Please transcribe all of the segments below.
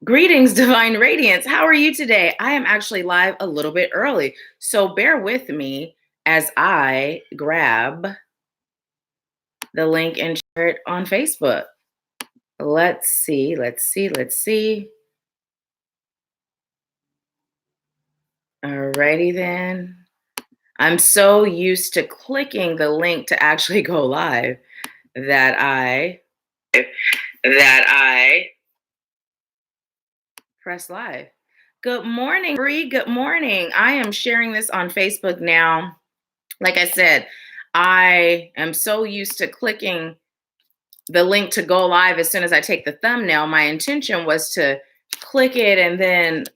Greetings, Divine Radiance. How are you today? I am actually live a little bit early, so bear with me as I grab the link and share it on Facebook. Let's see. Alrighty then. I'm so used to clicking the link to actually go live that I press live. Good morning, Bree. Good morning. I am sharing this on Facebook now. Like I said, I am so used to clicking the link to go live as soon as I take the thumbnail. My intention was to click it and then,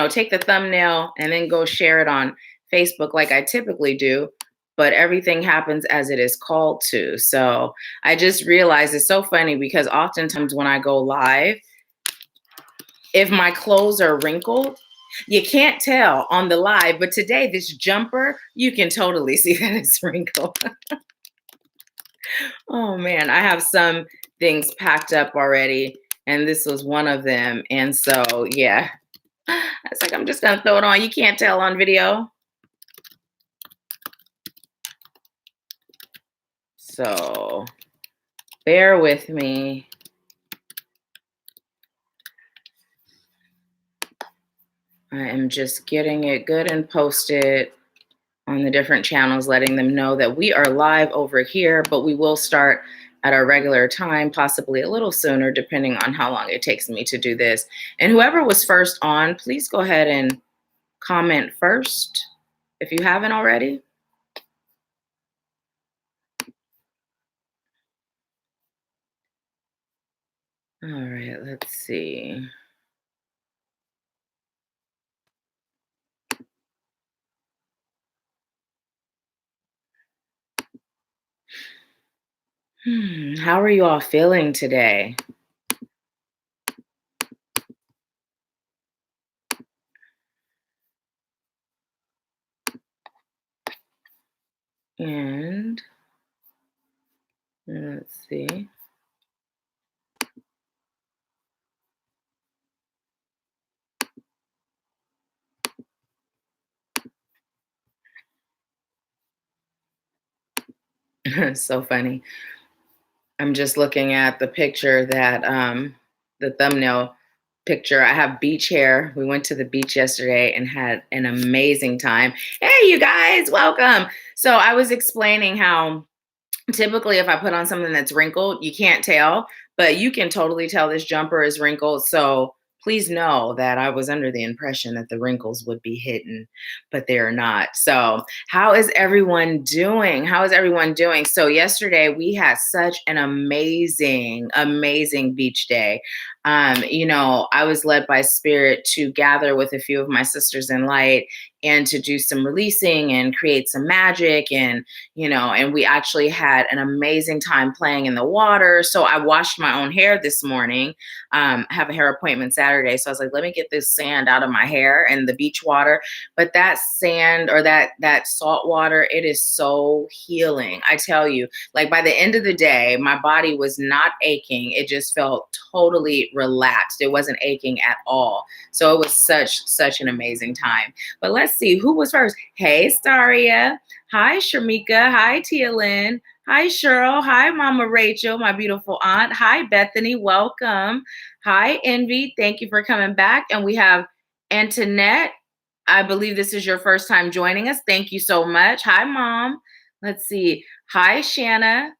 take the thumbnail and then go share it on Facebook like I typically do. But everything happens as it is called to. So I just realized it's so funny because oftentimes when I go live, if my clothes are wrinkled, you can't tell on the live, but today this jumper, you can totally see that it's wrinkled. Oh man, I have some things packed up already, and this was one of them. And so, yeah, it's like I'm just gonna throw it on. You can't tell on video. So bear with me. I am just getting it good and posted on the different channels, letting them know that we are live over here, but we will start at our regular time, possibly a little sooner, depending on how long it takes me to do this. And whoever was first on, please go ahead and comment first if you haven't already. All right, let's see. How are you all feeling today? And let's see. So funny. I'm just looking at the picture that the thumbnail picture. I have beach hair. We went to the beach yesterday and had an amazing time. Hey, you guys, welcome. So I was explaining how typically if I put on something that's wrinkled, you can't tell, but you can totally tell this jumper is wrinkled. So please know that I was under the impression that the wrinkles would be hidden, but they're not. So how is everyone doing? So yesterday we had such an amazing beach day. I was led by spirit to gather with a few of my sisters in light and to do some releasing and create some magic. And we actually had an amazing time playing in the water. So I washed my own hair this morning. I have a hair appointment Saturday. So I was like, let me get this sand out of my hair and the beach water. But that sand or that salt water, it is so healing. I tell you, like by the end of the day, my body was not aching. It just felt totally relaxed. It wasn't aching at all. So it was such an amazing time. But let's see who was first. Hey, Staria. Hi, Sharmika. Hi, Tia Lynn. Hi, Cheryl. Hi, Mama Rachel, my beautiful aunt. Hi, Bethany. Welcome. Hi, Envy. Thank you for coming back. And we have Antoinette. I believe this is your first time joining us. Thank you so much. Hi, Mom. Let's see. Hi, Shanna.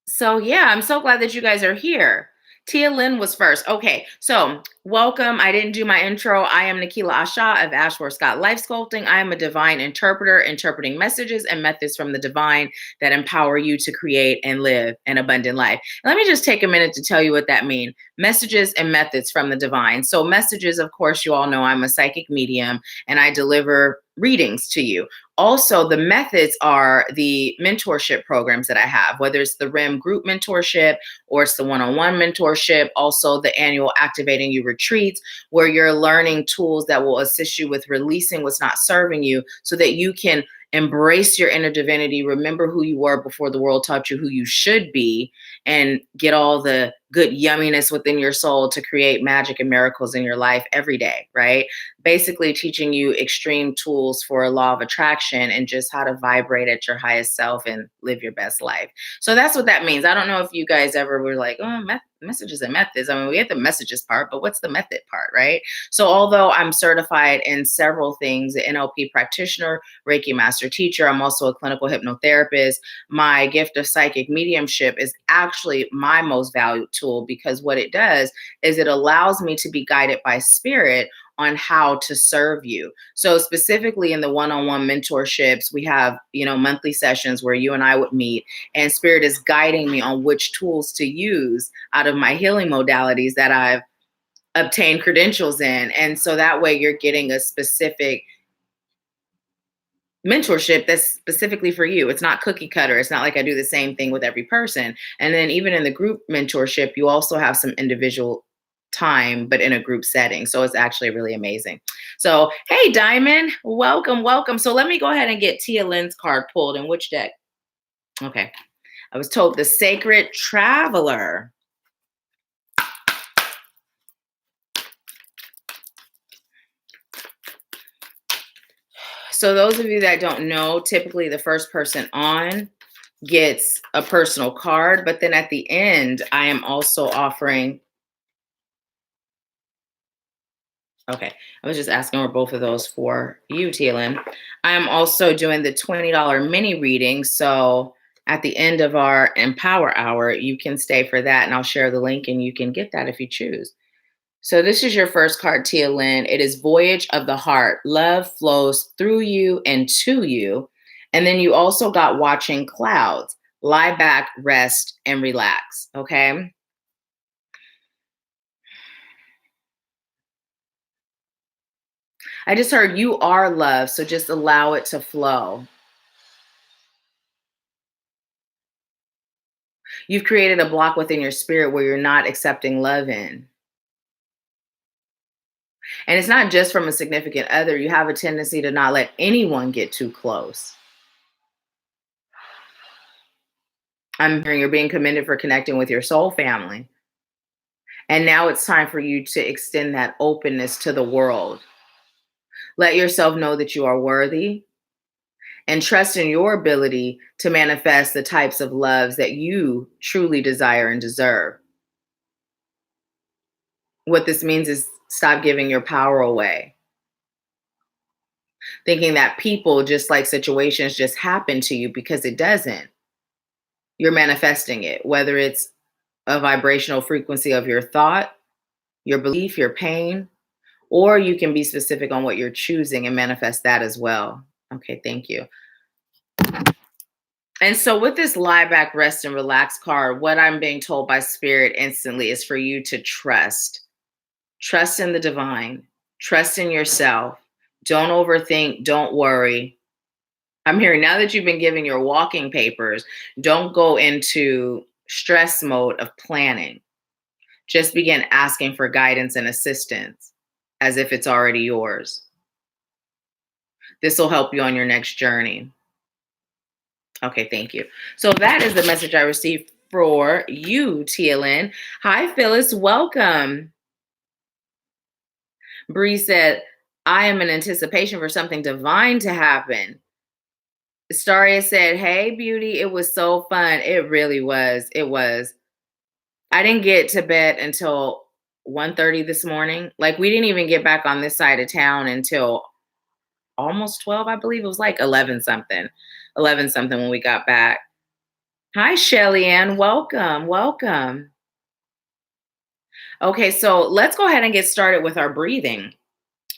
So yeah, I'm so glad that you guys are here. Tia Lynn was first. Okay, so welcome. I didn't do my intro. I am Nahkila Isha of Ashworth Life Sculpting. I am a divine interpreter, interpreting messages and methods from the divine that empower you to create and live an abundant life. Let me just take a minute to tell you what that means. Messages and methods from the divine. So messages, of course, you all know I'm a psychic medium and I deliver readings to you. Also, the methods are the mentorship programs that I have, whether it's the RIM group mentorship or it's the one-on-one mentorship, also the annual Activating You retreats, where you're learning tools that will assist you with releasing what's not serving you so that you can embrace your inner divinity, remember who you were before the world taught you who you should be, and get all the good yumminess within your soul to create magic and miracles in your life every day, right? Basically, teaching you extreme tools for a law of attraction and just how to vibrate at your highest self and live your best life. So that's what that means. I don't know if you guys ever were like, oh, messages and methods. I mean, we get the messages part, but what's the method part, right? So, although I'm certified in several things, an NLP practitioner, Reiki master teacher, I'm also a clinical hypnotherapist. My gift of psychic mediumship is actually my most valued tool because what it does is it allows me to be guided by spirit on how to serve you. So specifically in the one-on-one mentorships, we have, monthly sessions where you and I would meet and spirit is guiding me on which tools to use out of my healing modalities that I've obtained credentials in. And so that way you're getting a specific mentorship that's specifically for you. It's not cookie cutter. It's not like I do the same thing with every person. And then even in the group mentorship, you also have some individual time, but in a group setting. So it's actually really amazing. So, hey, Diamond, welcome, welcome. So let me go ahead and get Tia Lynn's card pulled. In which deck? Okay. I was told the Sacred Traveler. So those of you that don't know, typically the first person on gets a personal card, but then at the end, I am also offering. Okay, I was just asking were both of those for you, Thielen. I am also doing the $20 mini reading. So at the end of our Empower Hour, you can stay for that, and I'll share the link, and you can get that if you choose. So this is your first card, Tia Lynn. It is Voyage of the Heart. Love flows through you and to you. And then you also got Watching Clouds. Lie back, rest, and relax. Okay. I just heard you are love, so just allow it to flow. You've created a block within your spirit where you're not accepting love in. And it's not just from a significant other. You have a tendency to not let anyone get too close. I'm hearing you're being commended for connecting with your soul family. And now it's time for you to extend that openness to the world. Let yourself know that you are worthy and trust in your ability to manifest the types of loves that you truly desire and deserve. What this means is stop giving your power away. Thinking that people, just like situations, just happen to you, because it doesn't. You're manifesting it, whether it's a vibrational frequency of your thought, your belief, your pain, or you can be specific on what you're choosing and manifest that as well. Okay, thank you. And so with this lie back, rest, and relax card, what I'm being told by spirit instantly is for you to trust. Trust in the divine. Trust in yourself. Don't overthink. Don't worry. I'm hearing now that you've been given your walking papers, don't go into stress mode of planning. Just begin asking for guidance and assistance as if it's already yours. This will help you on your next journey. Okay, thank you. So that is the message I received for you, Tia Lynn. Hi, Phyllis. Welcome. Bree said, I am in anticipation for something divine to happen. Staria said, hey, beauty. It was so fun. It really was. It was. I didn't get to bed until 1:30 this morning. Like, we didn't even get back on this side of town until almost 12, I believe. It was like 11 something when we got back. Hi, Shelly Ann. Welcome. Welcome. Okay, so let's go ahead and get started with our breathing.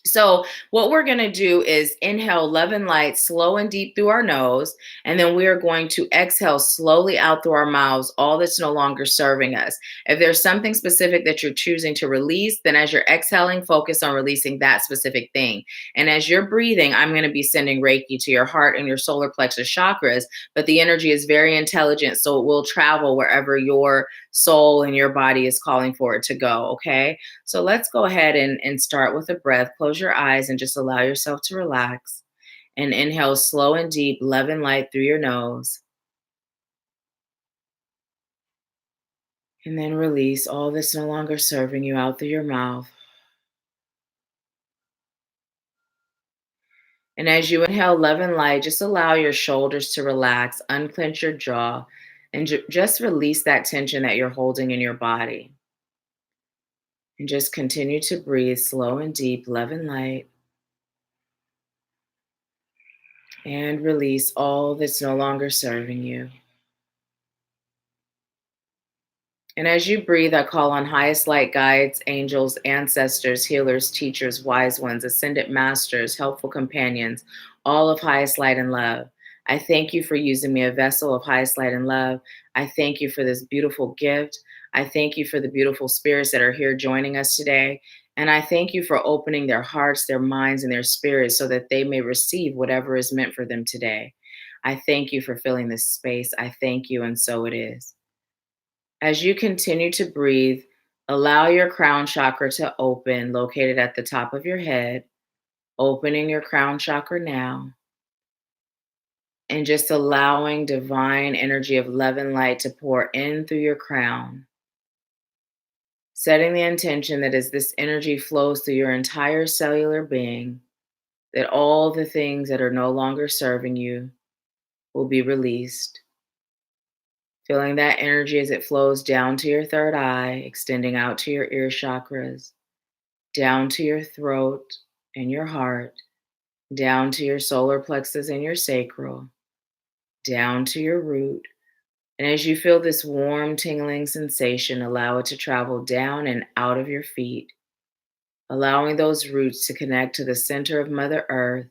So what we're going to do is inhale love and light slow and deep through our nose, and then we are going to exhale slowly out through our mouths all that's no longer serving us. If there's something specific that you're choosing to release, then as you're exhaling, focus on releasing that specific thing. And as you're breathing, I'm going to be sending Reiki to your heart and your solar plexus chakras, but the energy is very intelligent, so it will travel wherever your soul and your body is calling for it to go, okay? So let's go ahead and start with a breath. Close your eyes and just allow yourself to relax. And inhale slow and deep, love and light through your nose. And then release all that's no longer serving you out through your mouth. And as you inhale love and light, just allow your shoulders to relax, unclench your jaw, and just release that tension that you're holding in your body. And just continue to breathe slow and deep, love and light. And release all that's no longer serving you. And as you breathe, I call on highest light guides, angels, ancestors, healers, teachers, wise ones, ascended masters, helpful companions, all of highest light and love. I thank you for using me, a vessel of highest light and love. I thank you for this beautiful gift. I thank you for the beautiful spirits that are here joining us today. And I thank you for opening their hearts, their minds, and their spirits so that they may receive whatever is meant for them today. I thank you for filling this space. I thank you, and so it is. As you continue to breathe, allow your crown chakra to open, located at the top of your head, opening your crown chakra now, and just allowing divine energy of love and light to pour in through your crown. Setting the intention that as this energy flows through your entire cellular being, that all the things that are no longer serving you will be released. Feeling that energy as it flows down to your third eye, extending out to your ear chakras, down to your throat and your heart, down to your solar plexus and your sacral, down to your root. And as you feel this warm, tingling sensation, allow it to travel down and out of your feet, allowing those roots to connect to the center of Mother Earth,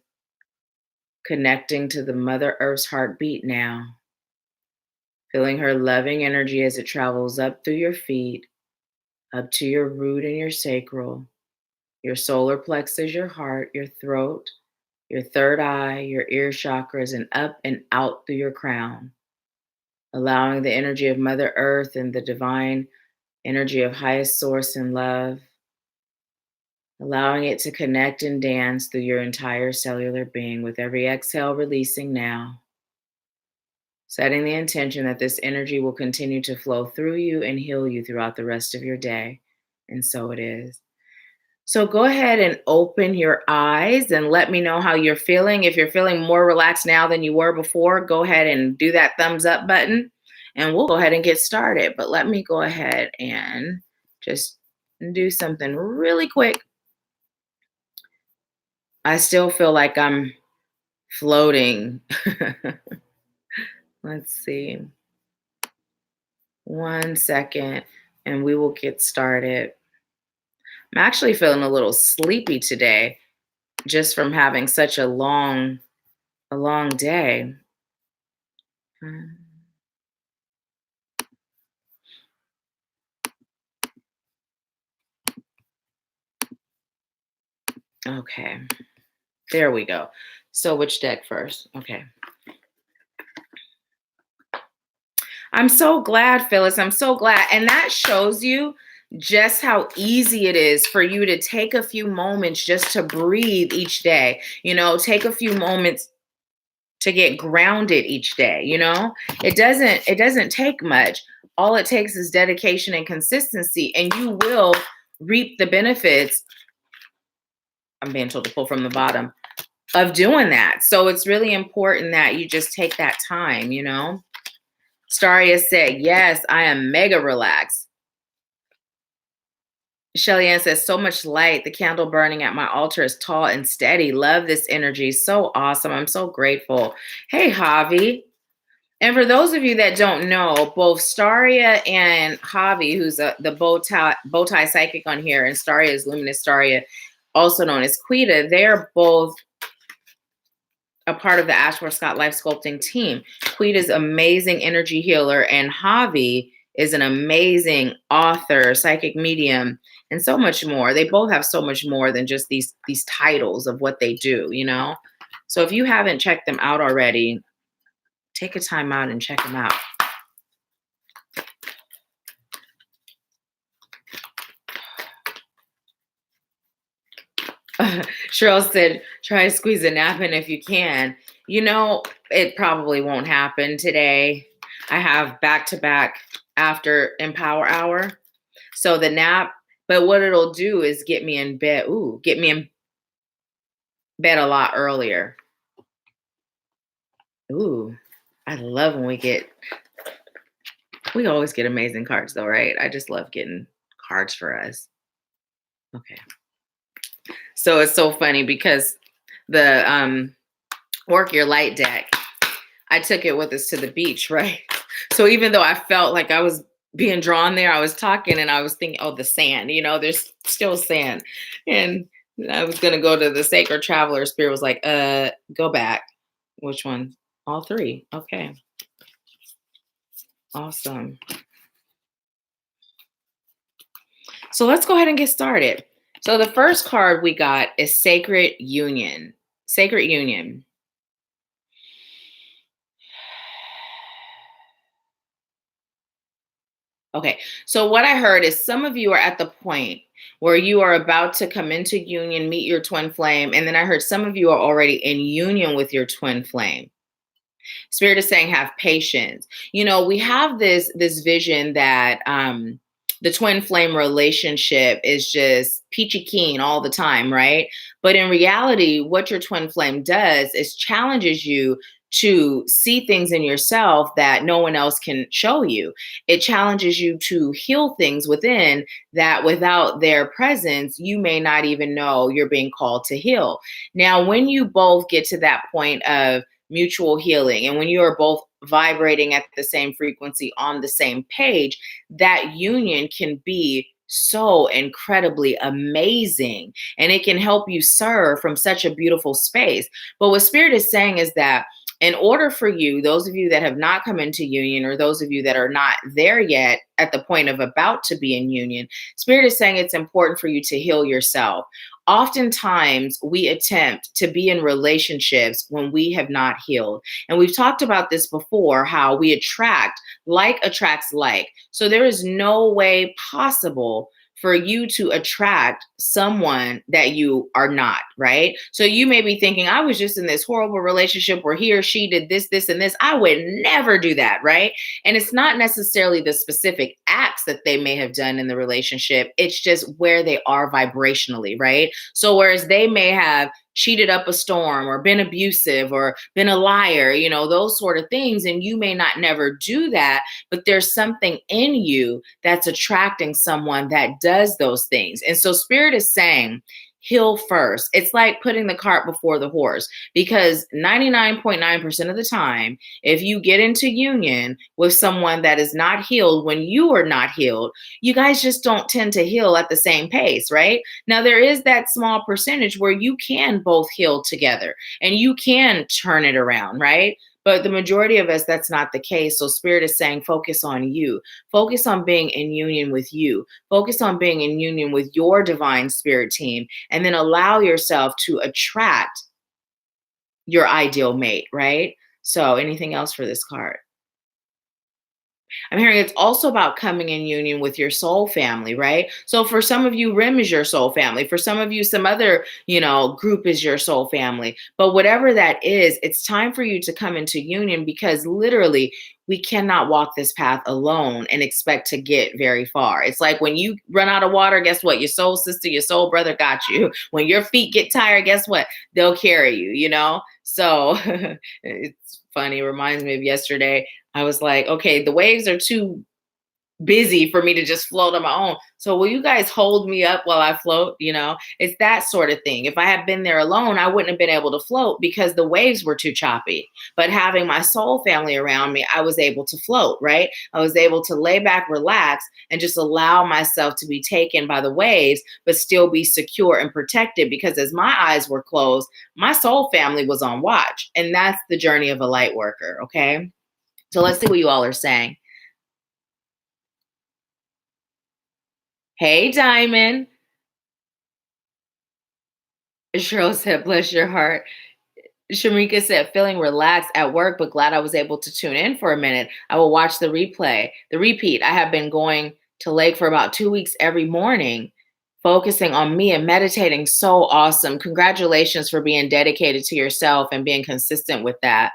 connecting to the Mother Earth's heartbeat now. Feeling her loving energy as it travels up through your feet, up to your root and your sacral, your solar plexus, your heart, your throat, your third eye, your ear chakras, and up and out through your crown. Allowing the energy of Mother Earth and the divine energy of highest source and love, allowing it to connect and dance through your entire cellular being with every exhale releasing now. Setting the intention that this energy will continue to flow through you and heal you throughout the rest of your day. And so it is. So go ahead and open your eyes and let me know how you're feeling. If you're feeling more relaxed now than you were before, go ahead and do that thumbs up button and we'll go ahead and get started. But let me go ahead and just do something really quick. I still feel like I'm floating. Let's see. 1 second, and we will get started. I'm actually feeling a little sleepy today, just from having such a long day. Okay, there we go. So which deck first? Okay. I'm so glad, Phyllis. I'm so glad. And that shows you just how easy it is for you to take a few moments just to breathe each day. Take a few moments to get grounded each day. It doesn't take much. All it takes is dedication and consistency, and you will reap the benefits. I'm being told to pull from the bottom of doing that. So it's really important that you just take that time. Staria said, yes, I am mega relaxed. Shelly Ann says, so much light. The candle burning at my altar is tall and steady. Love this energy. So awesome. I'm so grateful. Hey, Javi. And for those of you that don't know, both Staria and Javi, who's the bow tie psychic on here, and Staria is Luminous Staria, also known as Quita, they're both a part of the Ashworth Scott Life Sculpting team. Quita's amazing energy healer, and Javi is an amazing author, psychic medium, and so much more. They both have so much more than just these titles of what they do. So if you haven't checked them out already, take a time out and check them out. Cheryl said, try to squeeze a nap in if you can. It probably won't happen today. I have back-to-back after Empower Hour. So the nap, but what it'll do is get me in bed. Ooh, get me in bed a lot earlier. Ooh, I love when we always get amazing cards though, right? I just love getting cards for us. Okay. So it's so funny because the Work Your Light deck, I took it with us to the beach, right? So even though I felt like I was being drawn there, I was talking and I was thinking, oh, the sand, there's still sand. And I was going to go to the Sacred Traveler. Spirit was like, go back. Which one? All three. Okay. Awesome. So let's go ahead and get started. So the first card we got is Sacred Union. Sacred Union. Okay, so what I heard is some of you are at the point where you are about to come into union, meet your twin flame, and then I heard some of you are already in union with your twin flame. Spirit is saying have patience. We have this vision that the twin flame relationship is just peachy keen all the time, right? But in reality, what your twin flame does is challenges you to see things in yourself that no one else can show you. It challenges you to heal things within that without their presence, you may not even know you're being called to heal. Now, when you both get to that point of mutual healing, and when you are both vibrating at the same frequency on the same page, that union can be so incredibly amazing and it can help you serve from such a beautiful space. But what Spirit is saying is that in order for you, those of you that have not come into union, or those of you that are not there yet at the point of about to be in union, Spirit is saying it's important for you to heal yourself. Oftentimes, we attempt to be in relationships when we have not healed. And we've talked about this before, how we like attracts like. So there is no way possible for you to attract someone that you are not, right? So you may be thinking, I was just in this horrible relationship where he or she did this, this, and this. I would never do that, right? And it's not necessarily the specific acts that they may have done in the relationship. It's just where they are vibrationally, right? So whereas they may have cheated up a storm or been abusive or been a liar, those sort of things. And you may not never do that, but there's something in you that's attracting someone that does those things. And so Spirit is saying, heal first. It's like putting the cart before the horse, because 99.9% of the time, if you get into union with someone that is not healed when you are not healed, you guys just don't tend to heal at the same pace, right? Now, there is that small percentage where you can both heal together and you can turn it around, right? But the majority of us, that's not the case. So Spirit is saying, focus on you. Focus on being in union with you. Focus on being in union with your divine spirit team. And then allow yourself to attract your ideal mate, right? So anything else for this card? I'm hearing it's also about coming in union with your soul family, right? So for some of you, Rim is your soul family. For some of you, some other, group is your soul family. But whatever that is, it's time for you to come into union, because literally we cannot walk this path alone and expect to get very far. It's like when you run out of water, guess what? Your soul sister, your soul brother got you. When your feet get tired, guess what? They'll carry you. So it's funny. It reminds me of yesterday. I was like, okay, the waves are too busy for me to just float on my own. So will you guys hold me up while I float? It's that sort of thing. If I had been there alone, I wouldn't have been able to float because the waves were too choppy. But having my soul family around me, I was able to float, right? I was able to lay back, relax, and just allow myself to be taken by the waves, but still be secure and protected, because as my eyes were closed, my soul family was on watch. And that's the journey of a light worker, okay? So let's see what you all are saying. Hey, Diamond. Cheryl said, bless your heart. Shamika said, feeling relaxed at work, but glad I was able to tune in for a minute. I will watch the repeat. I have been going to Lake for about 2 weeks every morning, focusing on me and meditating. So awesome. Congratulations for being dedicated to yourself and being consistent with that.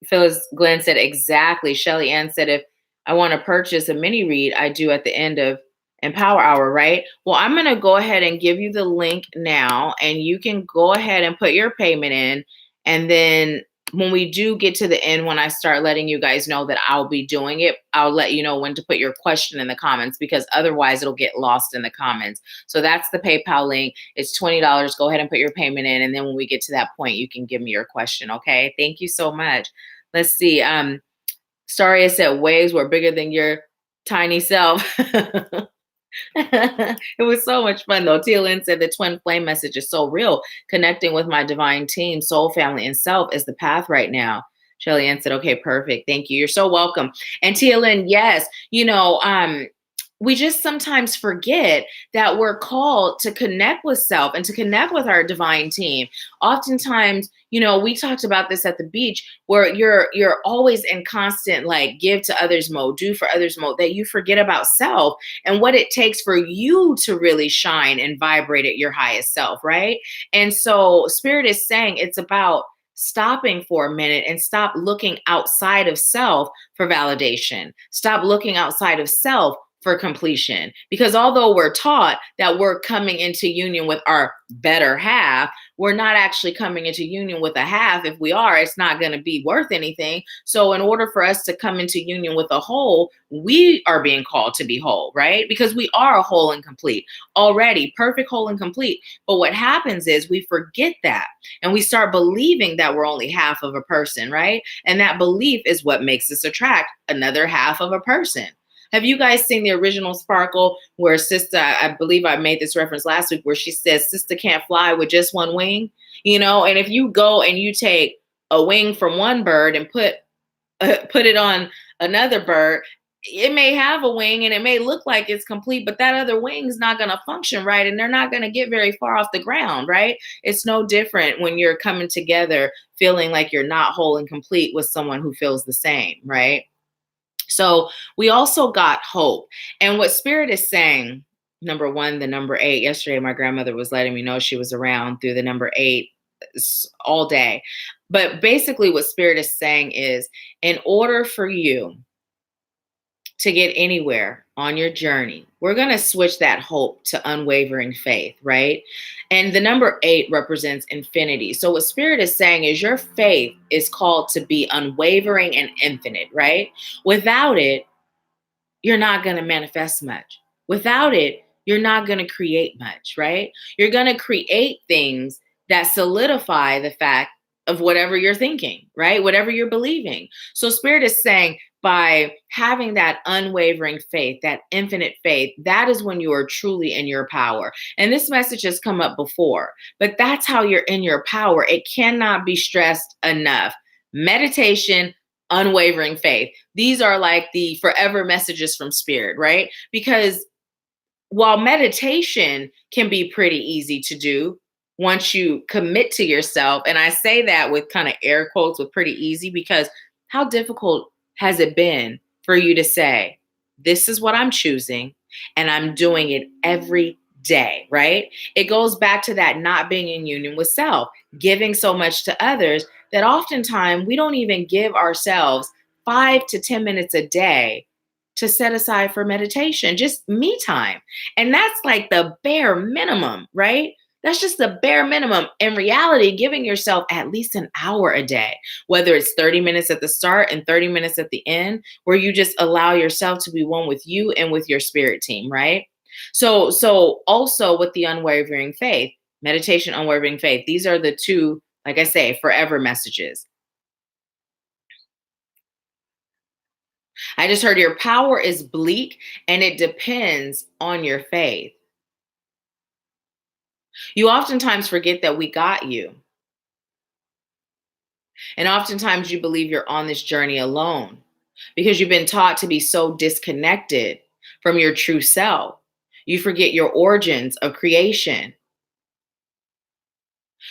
Phyllis Glenn said, exactly. Shelly Ann said, if I want to purchase a mini read I do at the end of Empower Hour, right? Well, I'm going to go ahead and give you the link now, and you can go ahead and put your payment in. And then when we do get to the end, when I start letting you guys know that I'll be doing it, I'll let you know when to put your question in the comments, because otherwise it'll get lost in the comments. So that's the PayPal link. It's $20. Go ahead and put your payment in. And then when we get to that point, you can give me your question. Okay. Thank you so much. Let's see. Staria said waves were bigger than your tiny self. It was so much fun though. Tia Lynn said the twin flame message is so real. Connecting with my divine team, soul, family, and self is the path right now. Shelly Ann said, okay, perfect. Thank you. You're so welcome. And Tia Lynn, yes, we just sometimes forget that we're called to connect with self and to connect with our divine team. Oftentimes, we talked about this at the beach, where you're always in constant like give to others mode, do for others mode, that you forget about self and what it takes for you to really shine and vibrate at your highest self, right? And so Spirit is saying it's about stopping for a minute and stop looking outside of self for validation. Stop looking outside of self for completion. Because although we're taught that we're coming into union with our better half, we're not actually coming into union with a half. If we are, it's not going to be worth anything. So in order for us to come into union with a whole, we are being called to be whole, right? Because we are a whole and complete already, perfect, whole and complete. But what happens is we forget that and we start believing that we're only half of a person, right? And that belief is what makes us attract another half of a person. Have you guys seen the original Sparkle where Sister, I believe I made this reference last week, where she says Sister can't fly with just one wing, and if you go and you take a wing from one bird and put it on another bird, it may have a wing and it may look like it's complete, but that other wing is not going to function right. And they're not going to get very far off the ground, right? It's no different when you're coming together feeling like you're not whole and complete with someone who feels the same, right? So we also got hope. And what Spirit is saying, number one, the number 8, yesterday, my grandmother was letting me know she was around through the number 8 all day. But basically what Spirit is saying is, in order for you to get anywhere on your journey, we're going to switch that hope to unwavering faith, right? And the number 8 represents infinity. So what Spirit is saying is your faith is called to be unwavering and infinite, right? Without it, you're not going to manifest much. Without it, you're not going to create much, right? You're going to create things that solidify the fact of whatever you're thinking, right? Whatever you're believing. So Spirit is saying, by having that unwavering faith, that infinite faith, that is when you are truly in your power. And this message has come up before, but that's how you're in your power. It cannot be stressed enough. Meditation, unwavering faith. These are like the forever messages from Spirit, right? Because while meditation can be pretty easy to do once you commit to yourself, and I say that with kind of air quotes with pretty easy, because how difficult has it been for you to say, this is what I'm choosing and I'm doing it every day, right? It goes back to that not being in union with self, giving so much to others that oftentimes we don't even give ourselves 5 to 10 minutes a day to set aside for meditation, just me time. And that's like the bare minimum, right? That's just the bare minimum. In reality, giving yourself at least an hour a day, whether it's 30 minutes at the start and 30 minutes at the end, where you just allow yourself to be one with you and with your spirit team, right? So also with the unwavering faith, meditation, unwavering faith, these are the two, like I say, forever messages. I just heard your power is bleak and it depends on your faith. You oftentimes forget that we got you. And oftentimes you believe you're on this journey alone because you've been taught to be so disconnected from your true self. You forget your origins of creation.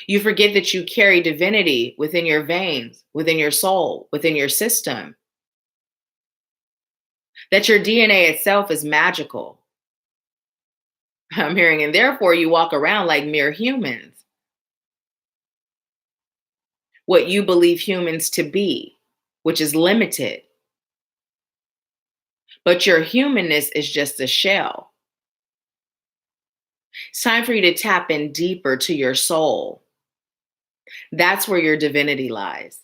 You forget that you carry divinity within your veins, within your soul, within your system, that your DNA itself is magical. I'm hearing, and therefore you walk around like mere humans, what you believe humans to be, which is limited. but your humanness is just a shell. It's time for you to tap in deeper to your soul. That's where your divinity lies.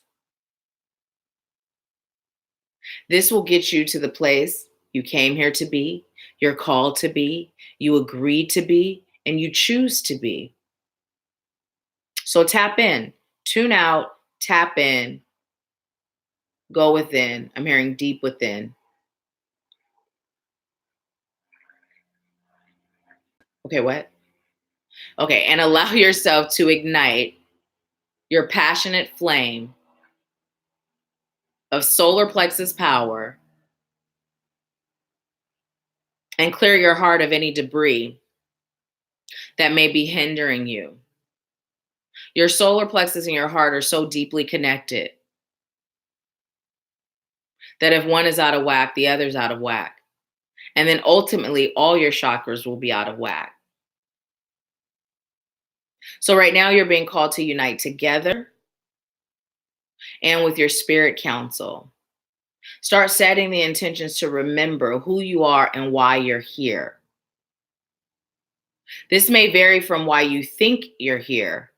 This will get you to the place you came here to be, you're called to be, you agreed to be, and you choose to be. So tap in, tune out, tap in, go within. I'm hearing deep within. Okay, what? Okay, and allow yourself to ignite your passionate flame of solar plexus power and clear your heart of any debris that may be hindering you. Your solar plexus and your heart are so deeply connected that if one is out of whack, the other's out of whack. And then ultimately, all your chakras will be out of whack. So right now, you're being called to unite together and with your spirit council. Start setting the intentions to remember who you are and why you're here. This may vary from why you think you're here,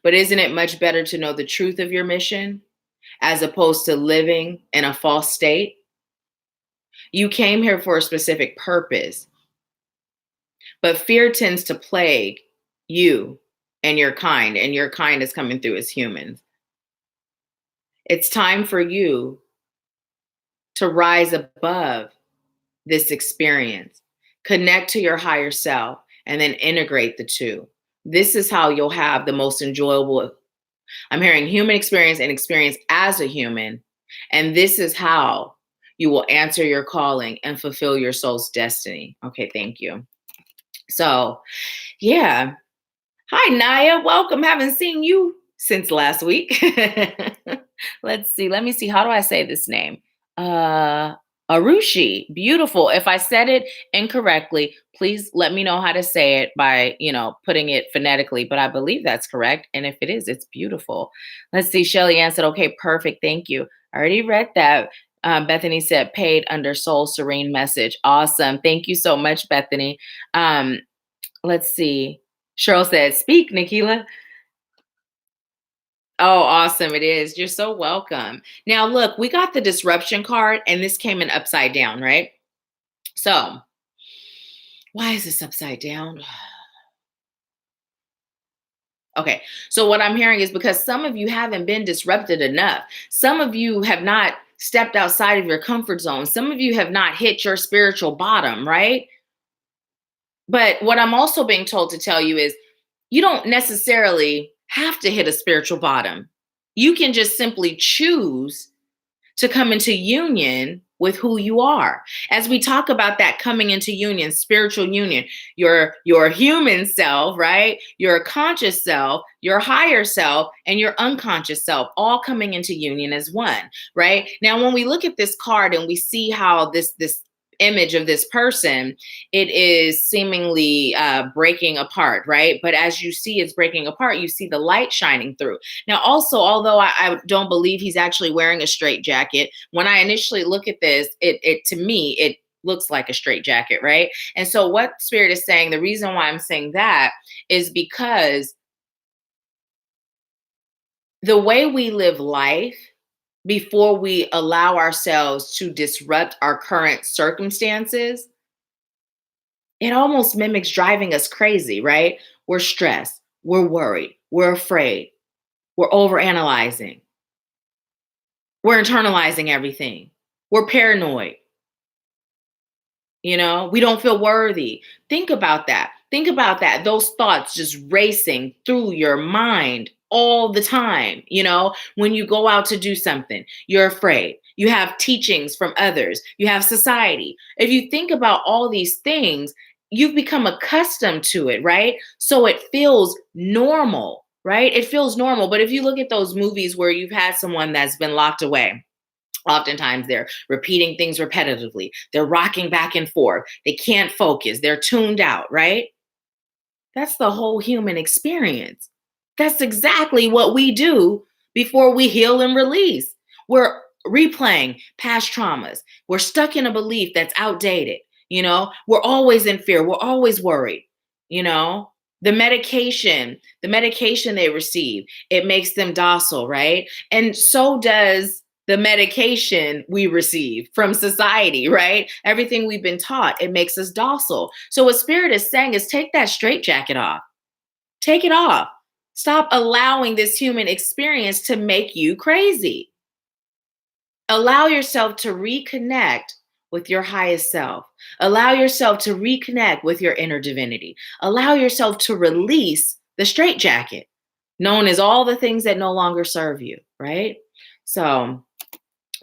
but isn't it much better to know the truth of your mission as opposed to living in a false state? You came here for a specific purpose, but fear tends to plague you and your kind is coming through as humans. It's time for you to rise above this experience, connect to your higher self, and then integrate the two. This is how you'll have the most enjoyable, I'm hearing human experience and experience as a human. And this is how you will answer your calling and fulfill your soul's destiny. Okay, thank you. So, yeah. Hi, Naya. Welcome. Haven't seen you since last week. Let's see. Let me see. How do I say this name? Arushi. Beautiful. If I said it incorrectly, please let me know how to say it by, putting it phonetically. But I believe that's correct. And if it is, it's beautiful. Let's see. Shelly Ann said, okay, perfect. Thank you. I already read that. Bethany said, paid under soul serene message. Awesome. Thank you so much, Bethany. Let's see. Cheryl said, speak, Nahkila. Oh, awesome. It is. You're so welcome. Now, look, we got the disruption card and this came in upside down, right? So why is this upside down? Okay. So what I'm hearing is because some of you haven't been disrupted enough. Some of you have not stepped outside of your comfort zone. Some of you have not hit your spiritual bottom, right? But what I'm also being told to tell you is you don't necessarily have to hit a spiritual bottom. You can just simply choose to come into union with who you are. As we talk about that coming into union, spiritual union, your human self, right? Your conscious self, your higher self, and your unconscious self all coming into union as one, right? Now, when we look at this card and we see how this image of this person, it is seemingly breaking apart, right? But as you see it's breaking apart, you see the light shining through. Now, also, although I don't believe he's actually wearing a straight jacket, when I initially look at this, it to me, it looks like a straight jacket, right? And so what Spirit is saying, the reason why I'm saying that is because the way we live life before we allow ourselves to disrupt our current circumstances, it almost mimics driving us crazy, right? We're stressed, we're worried, we're afraid, we're overanalyzing, we're internalizing everything, we're paranoid. We don't feel worthy. Think about that. Think about that. Those thoughts just racing through your mind all the time. When you go out to do something, you're afraid. You have teachings from others. You have society. If you think about all these things, you've become accustomed to it, right? So it feels normal, right? It feels normal. But if you look at those movies where you've had someone that's been locked away, oftentimes they're repeating things repetitively. They're rocking back and forth. They can't focus. They're tuned out, right? That's the whole human experience. That's exactly what we do before we heal and release. We're replaying past traumas. We're stuck in a belief that's outdated. We're always in fear. We're always worried. You know, the medication they receive, it makes them docile, right? And so does the medication we receive from society, right? Everything we've been taught, it makes us docile. So what Spirit is saying is take that straitjacket off. Take it off. Stop allowing this human experience to make you crazy. Allow yourself to reconnect with your highest self. Allow yourself to reconnect with your inner divinity. Allow yourself to release the straitjacket, known as all the things that no longer serve you, right? So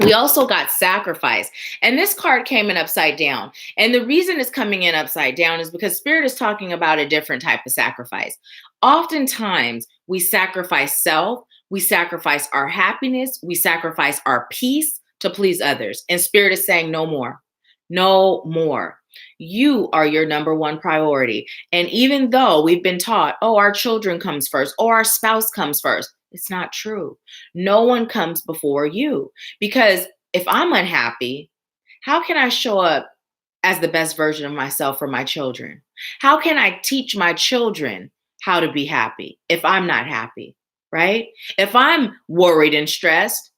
we also got sacrifice. And this card came in upside down. And the reason it's coming in upside down is because Spirit is talking about a different type of sacrifice. Oftentimes, we sacrifice self, we sacrifice our happiness, we sacrifice our peace to please others. And Spirit is saying, no more. No more. You are your number one priority. And even though we've been taught, oh, our children comes first, or our spouse comes first, it's not true. No one comes before you. Because if I'm unhappy, how can I show up as the best version of myself for my children? How can I teach my children how to be happy if I'm not happy, right? If I'm worried and stressed,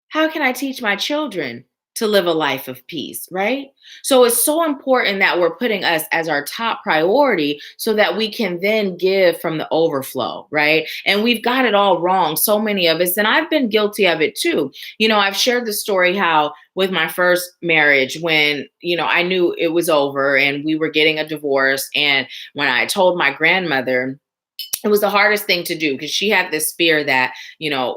how can I teach my children to live a life of peace, right? So it's so important that we're putting us as our top priority so that we can then give from the overflow, right? And we've got it all wrong, so many of us, and I've been guilty of it too. I've shared the story how with my first marriage, when, I knew it was over and we were getting a divorce, and when I told my grandmother, it was the hardest thing to do because she had this fear that,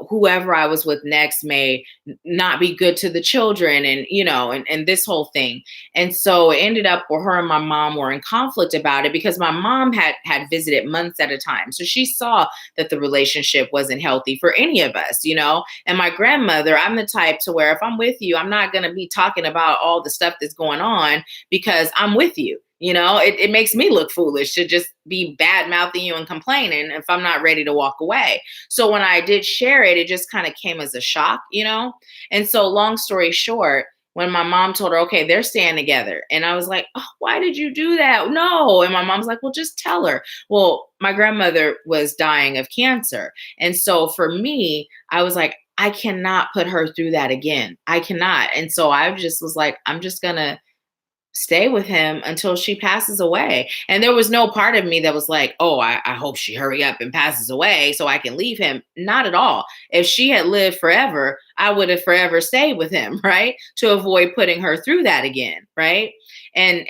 whoever I was with next may not be good to the children, and this whole thing. And so it ended up where her and my mom were in conflict about it because my mom had visited months at a time. So she saw that the relationship wasn't healthy for any of us, and my grandmother, I'm the type to where if I'm with you, I'm not going to be talking about all the stuff that's going on because I'm with you. It makes me look foolish to just be bad mouthing you and complaining if I'm not ready to walk away. So when I did share it, it just kind of came as a shock, And so long story short, when my mom told her, okay, they're staying together. And I was like, oh, why did you do that? No. And my mom's like, well, just tell her. Well, my grandmother was dying of cancer. And so for me, I was like, I cannot put her through that again. I cannot. And so I just was like, I'm just going to stay with him until she passes away. And there was no part of me that was like, oh, I hope she hurry up and passes away so I can leave him. Not at all. If she had lived forever, I would have forever stayed with him, right? To avoid putting her through that again, right? And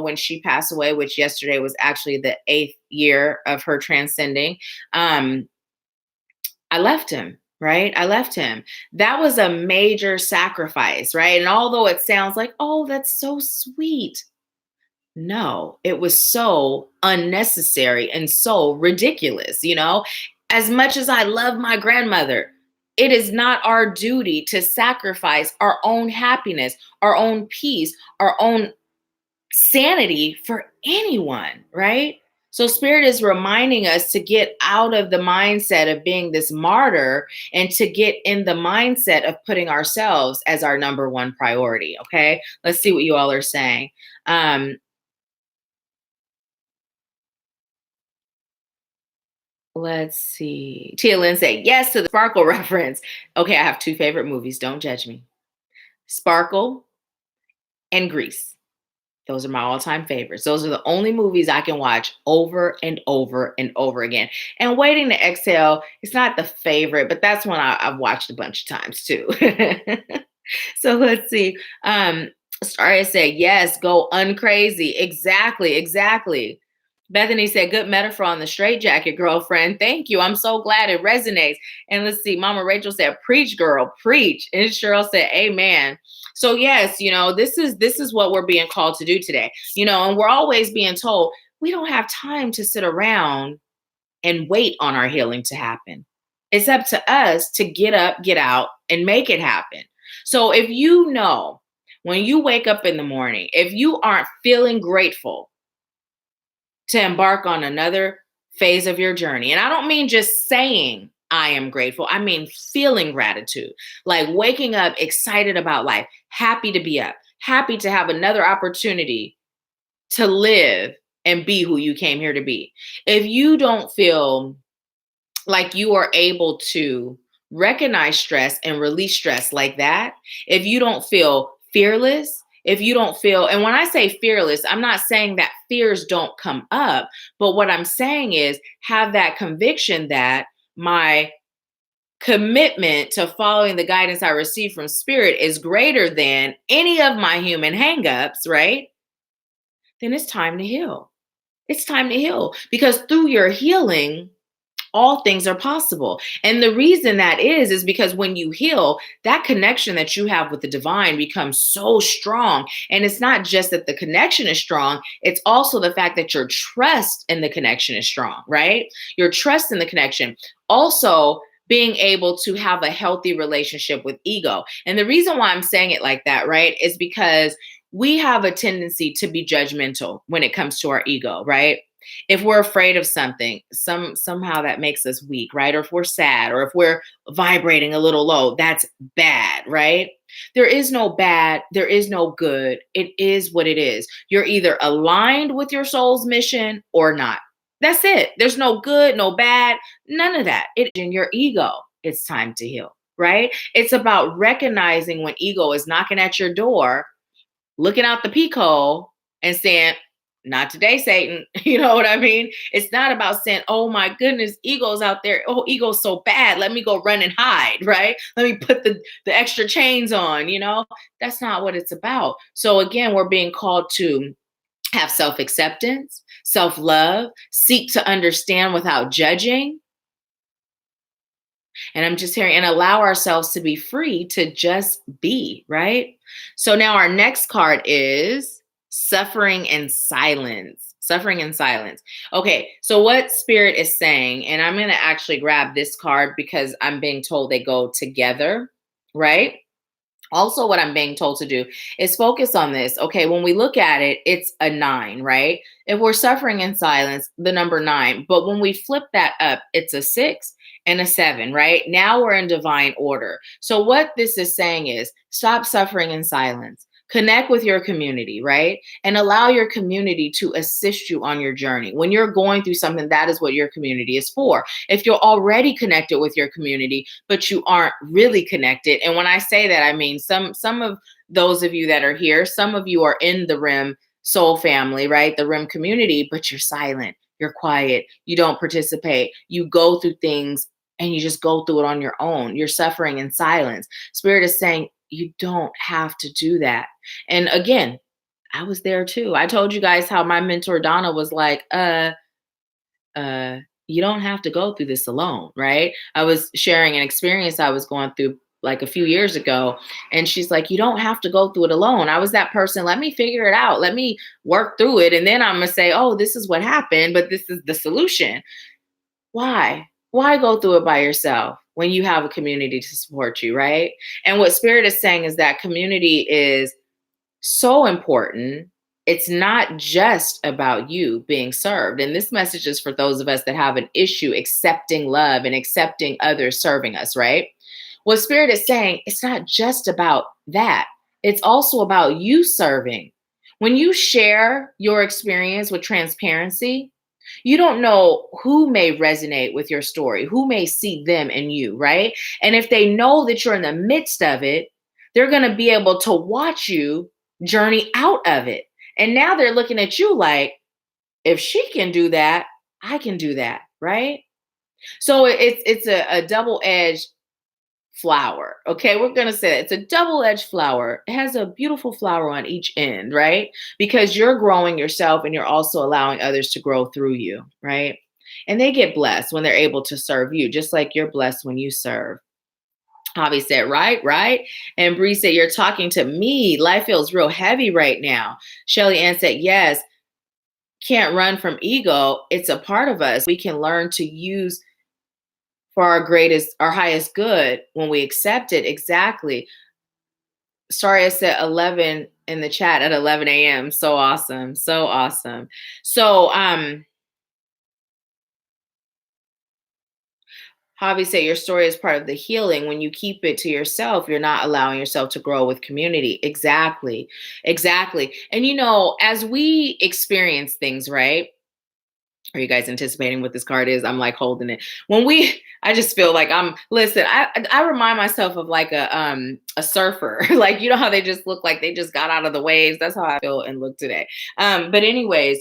when she passed away, which yesterday was actually the 8th year of her transcending, I left him. Right? I left him. That was a major sacrifice, right? And although it sounds like, oh, that's so sweet. No, it was so unnecessary and so ridiculous, As much as I love my grandmother, it is not our duty to sacrifice our own happiness, our own peace, our own sanity for anyone, right? So Spirit is reminding us to get out of the mindset of being this martyr and to get in the mindset of putting ourselves as our number one priority. Okay. Let's see what you all are saying. Let's see. Tia Lynn said yes to the Sparkle reference. Okay. I have 2 favorite movies. Don't judge me. Sparkle and Grease. Those are my all-time favorites. Those are the only movies I can watch over and over and over again. And Waiting to Exhale, it's not the favorite, but that's one I've watched a bunch of times too. So let's see. Starry said, yes, go uncrazy. Exactly, exactly. Bethany said, good metaphor on the straitjacket, girlfriend. Thank you. I'm so glad it resonates. And let's see. Mama Rachel said, preach, girl, preach. And Cheryl said, amen. So yes, this is what we're being called to do today. And we're always being told we don't have time to sit around and wait on our healing to happen. It's up to us to get up, get out, and make it happen. So if when you wake up in the morning, if you aren't feeling grateful to embark on another phase of your journey, and I don't mean just saying I am grateful. I mean, feeling gratitude, like waking up excited about life, happy to be up, happy to have another opportunity to live and be who you came here to be. If you don't feel like you are able to recognize stress and release stress like that, if you don't feel fearless, if you don't feel, and when I say fearless, I'm not saying that fears don't come up, but what I'm saying is have that conviction that my commitment to following the guidance I receive from spirit is greater than any of my human hangups, right? Then it's time to heal. It's time to heal because through your healing, all things are possible. And the reason that is because when you heal, that connection that you have with the divine becomes so strong. And it's not just that the connection is strong, it's also the fact that your trust in the connection is strong, right? Your trust in the connection. Also, being able to have a healthy relationship with ego. And the reason why I'm saying it like that, right, is because we have a tendency to be judgmental when it comes to our ego, right? If we're afraid of something, somehow that makes us weak, right? Or if we're sad, or if we're vibrating a little low, that's bad, right? There is no bad, there is no good. It is what it is. You're either aligned with your soul's mission or not. That's it. There's no good, no bad, none of that. It's in your ego. It's time to heal, right? It's about recognizing when ego is knocking at your door, looking out the peek hole and saying, not today, Satan. You know what I mean? It's not about saying, oh my goodness, ego's out there. Oh, ego's so bad. Let me go run and hide, right? Let me put the extra chains on, you know? That's not what it's about. So again, we're being called to have self-acceptance, self-love, seek to understand without judging. And I'm just hearing, and allow ourselves to be free to just be, right? So now our next card is suffering in silence. Suffering in silence. Okay, so what spirit is saying, and I'm going to actually grab this card because I'm being told they go together, right? Also, what I'm being told to do is focus on this. Okay, when we look at it, it's a 9, right? If we're suffering in silence, the number 9. But when we flip that up, it's a 6 and a 7, right? Now we're in divine order. So, what this is saying is stop suffering in silence. Connect with your community, right? And allow your community to assist you on your journey. When you're going through something, that is what your community is for. If you're already connected with your community, but you aren't really connected, and when I say that, I mean some of those of you that are here, some of you are in the RIM soul family, right? The RIM community, but you're silent, you're quiet, you don't participate, you go through things and you just go through it on your own. You're suffering in silence. Spirit is saying, you don't have to do that. And again, I was there too. I told you guys how my mentor Donna was like, you don't have to go through this alone, right? I was sharing an experience I was going through like a few years ago, and she's like, you don't have to go through it alone. I was that person. Let me figure it out. Let me work through it. And then I'm going to say, oh, this is what happened, but this is the solution. Why? Why go through it by yourself when you have a community to support you, right? And what Spirit is saying is that community is so important. It's not just about you being served. And this message is for those of us that have an issue accepting love and accepting others serving us, right? What Spirit is saying, it's not just about that. It's also about you serving. When you share your experience with transparency, you don't know who may resonate with your story, who may see them in you, right? And if they know that you're in the midst of it, they're going to be able to watch you journey out of it. And now they're looking at you like, if she can do that, I can do that, right? So it's a double-edged flower. Okay, we're going to say that. It's a double-edged flower. It has a beautiful flower on each end, right? Because you're growing yourself and you're also allowing others to grow through you, right? And they get blessed when they're able to serve you, just like you're blessed when you serve. Javi said, right. And Bree said, you're talking to me. Life feels real heavy right now. Shelly Ann said, yes, can't run from ego. It's a part of us. We can learn to use for our highest good when we accept it. Exactly. Sorry, I said 11 in the chat at 11 a.m. So awesome. So awesome. So, Hobby say your story is part of the healing. When you keep it to yourself, you're not allowing yourself to grow with community. Exactly. Exactly. And as we experience things, right? Are you guys anticipating what this card is? I'm like holding it. I just feel like listen, I remind myself of like a surfer. Like, how they just look like they just got out of the waves. That's how I feel and look today. But anyways,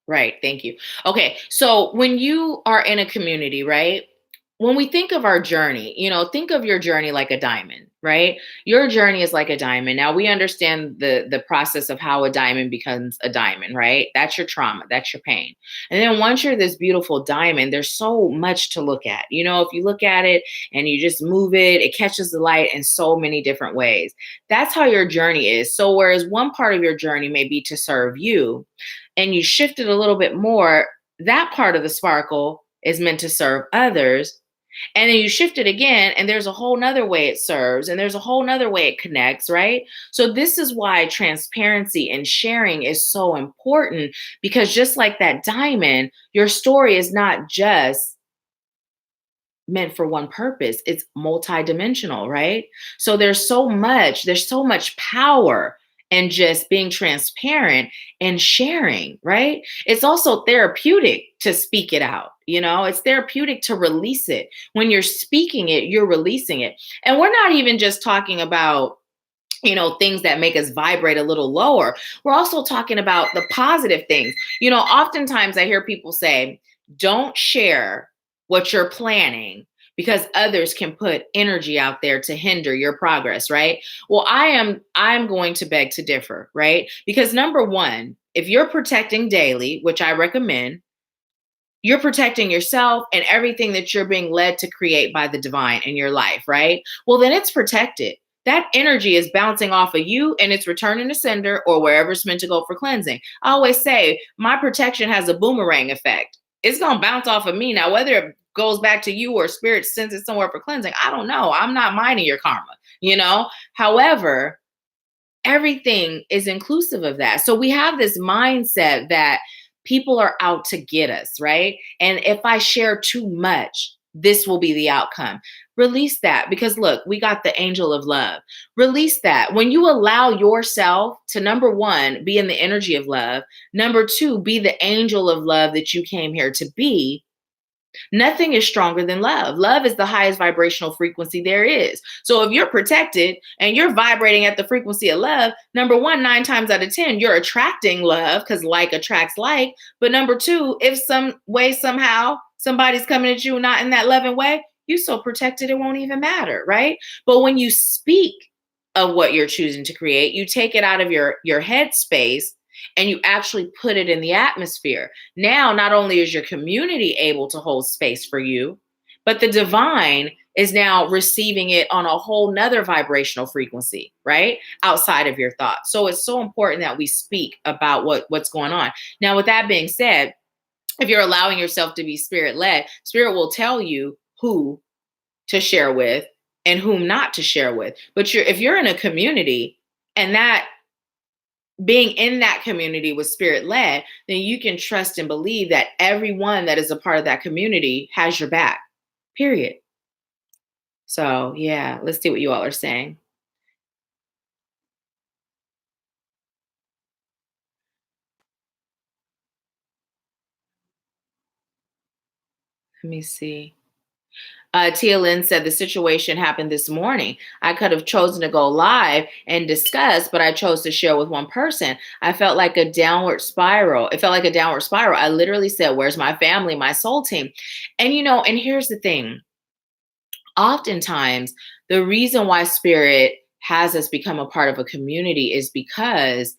right. Thank you. Okay. So when you are in a community, right? When we think of our journey, think of your journey like a diamond, right? Your journey is like a diamond. Now we understand the process of how a diamond becomes a diamond, right? That's your trauma, that's your pain. And then once you're this beautiful diamond, there's so much to look at. If you look at it and you just move it, it catches the light in so many different ways. That's how your journey is. So whereas one part of your journey may be to serve you, and you shift it a little bit more, that part of the sparkle is meant to serve others. And then you shift it again, and there's a whole nother way it serves, and there's a whole nother way it connects, right? So this is why transparency and sharing is so important, because just like that diamond, your story is not just meant for one purpose. It's multidimensional, right? So there's so much power in just being transparent and sharing, right? It's also therapeutic to speak it out. It's therapeutic to release it. When you're speaking it, you're releasing it. And we're not even just talking about things that make us vibrate a little lower. We're also talking about the positive things. Oftentimes I hear people say, don't share what you're planning because others can put energy out there to hinder your progress, right? Well, I'm going to beg to differ, right? Because number one, if you're protecting daily, which I recommend, you're protecting yourself and everything that you're being led to create by the divine in your life, right? Well, then it's protected. That energy is bouncing off of you and it's returning to sender or wherever it's meant to go for cleansing. I always say my protection has a boomerang effect. It's going to bounce off of me. Now, whether it goes back to you or spirit sends it somewhere for cleansing, I don't know. I'm not minding your karma. However, everything is inclusive of that. So we have this mindset that people are out to get us, right? And if I share too much, this will be the outcome. Release that, because look, we got the angel of love. Release that. When you allow yourself to, number one, be in the energy of love, number two, be the angel of love that you came here to be. Nothing is stronger than love. Love is the highest vibrational frequency there is. So if you're protected and you're vibrating at the frequency of love, number one, 9 times out of 10, you're attracting love because like attracts like. But number two, if some way, somehow, somebody's coming at you not in that loving way, you so protected it won't even matter, right? But when you speak of what you're choosing to create, you take it out of your head space and you actually put it in the atmosphere. Now, not only is your community able to hold space for you, but the divine is now receiving it on a whole nother vibrational frequency, right? Outside of your thoughts. So it's so important that we speak about what's going on. Now, with that being said, if you're allowing yourself to be spirit led, spirit will tell you who to share with and whom not to share with. But if you're in a community and that being in that community with spirit led, then you can trust and believe that everyone that is a part of that community has your back, period. So, yeah, let's see what you all are saying. Let me see. Tia Lynn said the situation happened this morning. I could have chosen to go live and discuss, but I chose to share with one person. I felt like a downward spiral. It felt like a downward spiral. I literally said, where's my family, my soul team? And here's the thing. Oftentimes, the reason why spirit has us become a part of a community is because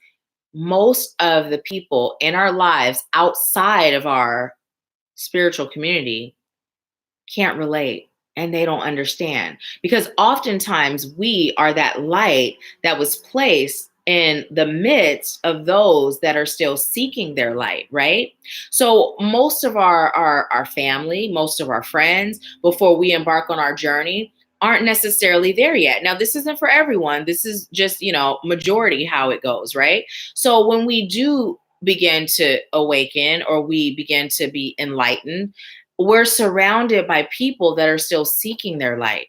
most of the people in our lives outside of our spiritual community can't relate and they don't understand, because oftentimes we are that light that was placed in the midst of those that are still seeking their light, right? So most of our family, most of our friends, before we embark on our journey, aren't necessarily there yet. Now, this isn't for everyone. This is just, majority how it goes, right? So when we do begin to awaken or we begin to be enlightened, we're surrounded by people that are still seeking their light.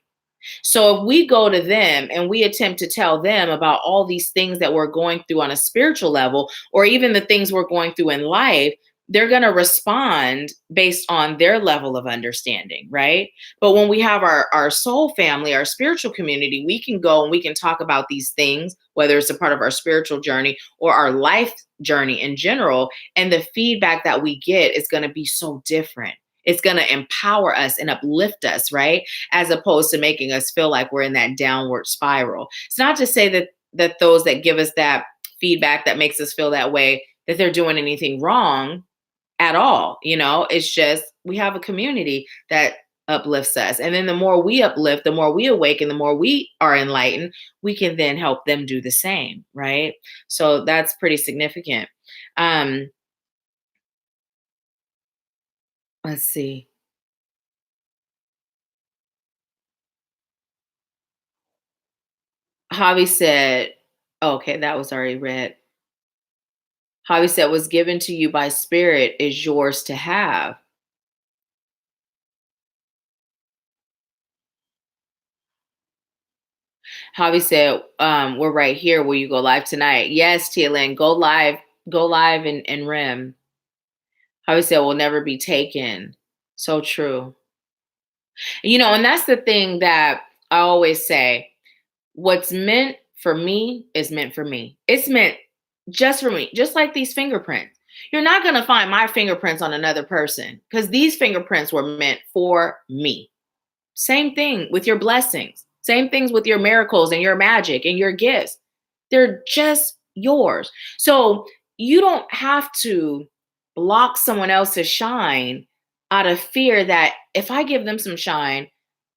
So if we go to them and we attempt to tell them about all these things that we're going through on a spiritual level, or even the things we're going through in life, they're going to respond based on their level of understanding, right? But when we have our soul family, our spiritual community, we can go and we can talk about these things, whether it's a part of our spiritual journey or our life journey in general. And the feedback that we get is going to be so different. It's going to empower us and uplift us, right? As opposed to making us feel like we're in that downward spiral. It's not to say that those that give us that feedback that makes us feel that way, that they're doing anything wrong at all. It's just we have a community that uplifts us. And then the more we uplift, the more we awaken, the more we are enlightened, we can then help them do the same, right? So that's pretty significant. Let's see. Javi said, okay, that was already read. Javi said, was given to you by spirit is yours to have. Javi said, we're right here. Will you go live tonight? Yes, Tia Lynn, go live in REM. Javi said, will never be taken. So true. And that's the thing that I always say. What's meant for me is meant for me. It's meant just for me, just like these fingerprints. You're not going to find my fingerprints on another person because these fingerprints were meant for me. Same thing with your blessings. Same things with your miracles and your magic and your gifts. They're just yours. So you don't have to block someone else's shine out of fear that if I give them some shine,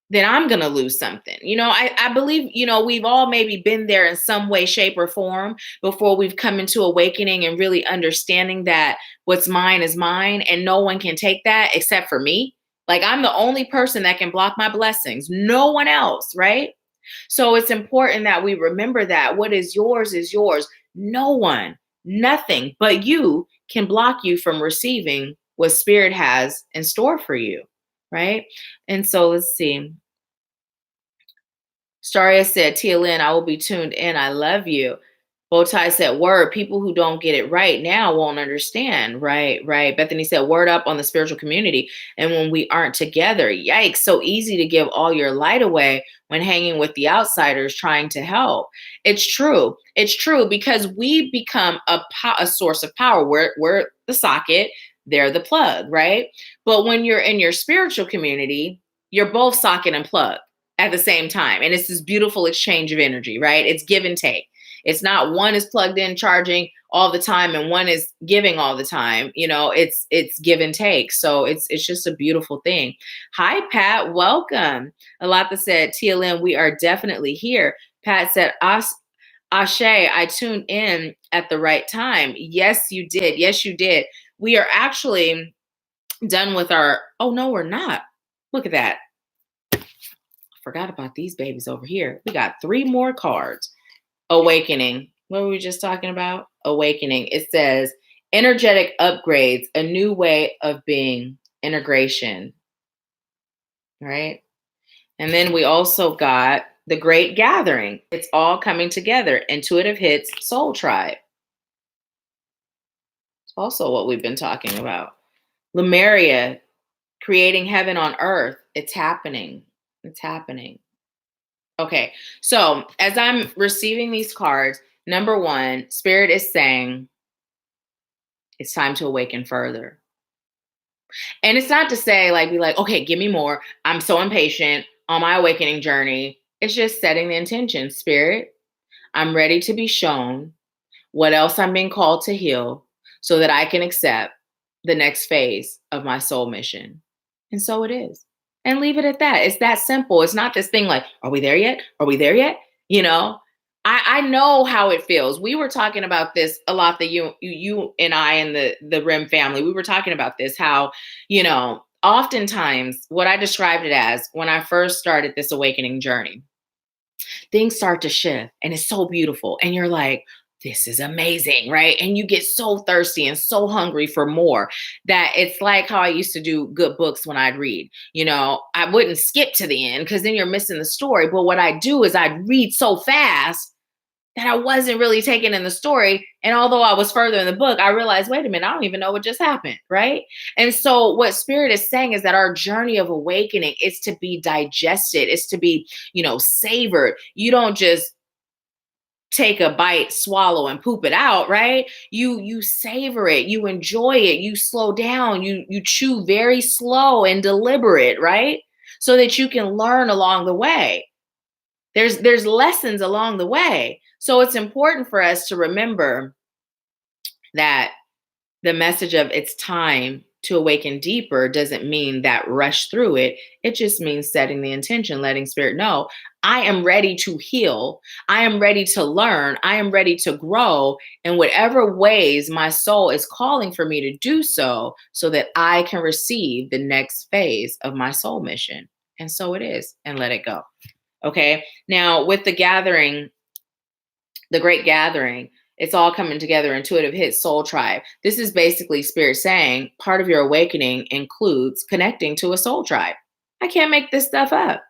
then I'm going to lose something. I believe, we've all maybe been there in some way, shape, or form before we've come into awakening and really understanding that what's mine is mine and no one can take that except for me. Like I'm the only person that can block my blessings, no one else, right? So it's important that we remember that what is yours is yours. No one, nothing but you can block you from receiving what spirit has in store for you, right? And so let's see. Staria said, Tia Lynn, I will be tuned in. I love you. Bowtie said, word, people who don't get it right now won't understand. Right. Bethany said, word up on the spiritual community. And when we aren't together, yikes, so easy to give all your light away when hanging with the outsiders trying to help. It's true. Because we become a source of power. We're the socket, they're the plug, right? But when you're in your spiritual community, you're both socket and plug at the same time. And it's this beautiful exchange of energy, right? It's give and take. It's not one is plugged in charging all the time and one is giving all the time. It's give and take. So it's just a beautiful thing. Hi, Pat. Welcome. Alapa said, Tia Lynn, we are definitely here. Pat said, Ashe, I tuned in at the right time. Yes, you did. We are actually done with oh, no, we're not. Look at that. Forgot about these babies over here. We got 3 more cards. Awakening. What were we just talking about? Awakening. It says energetic upgrades, a new way of being, integration. Right? And then we also got the Great Gathering. It's all coming together. Intuitive hits, Soul Tribe. It's also what we've been talking about. Lemuria, creating heaven on earth. It's happening. Okay, so as I'm receiving these cards, number 1, Spirit is saying it's time to awaken further. And it's not to say be like, okay, give me more. I'm so impatient on my awakening journey. It's just setting the intention. Spirit, I'm ready to be shown what else I'm being called to heal so that I can accept the next phase of my soul mission. And so it is. And leave it at that. It's that simple. It's not this thing like, are we there yet? I know how it feels. We were talking about this a lot, that you and I and the REM family, we were talking about this, how, oftentimes what I described it as when I first started this awakening journey, things start to shift and it's so beautiful. And you're like, this is amazing, right? And you get so thirsty and so hungry for more that it's like how I used to do good books when I'd read. I wouldn't skip to the end because then you're missing the story. But what I do is I'd read so fast that I wasn't really taking in the story. And although I was further in the book, I realized, wait a minute, I don't even know what just happened, right? And so what Spirit is saying is that our journey of awakening is to be digested, it's to be, savored. You don't just take a bite, swallow, and poop it out, right? You savor it, you enjoy it, you slow down, you chew very slow and deliberate, right? So that you can learn along the way. There's lessons along the way. So it's important for us to remember that the message of it's time to awaken deeper doesn't mean that rush through it. It just means setting the intention, letting Spirit know, I am ready to heal. I am ready to learn. I am ready to grow in whatever ways my soul is calling for me to do so that I can receive the next phase of my soul mission. And so it is, and let it go. Okay. Now, with the gathering, the great gathering, it's all coming together. Intuitive Hit Soul Tribe. This is basically Spirit saying part of your awakening includes connecting to a soul tribe. I can't make this stuff up.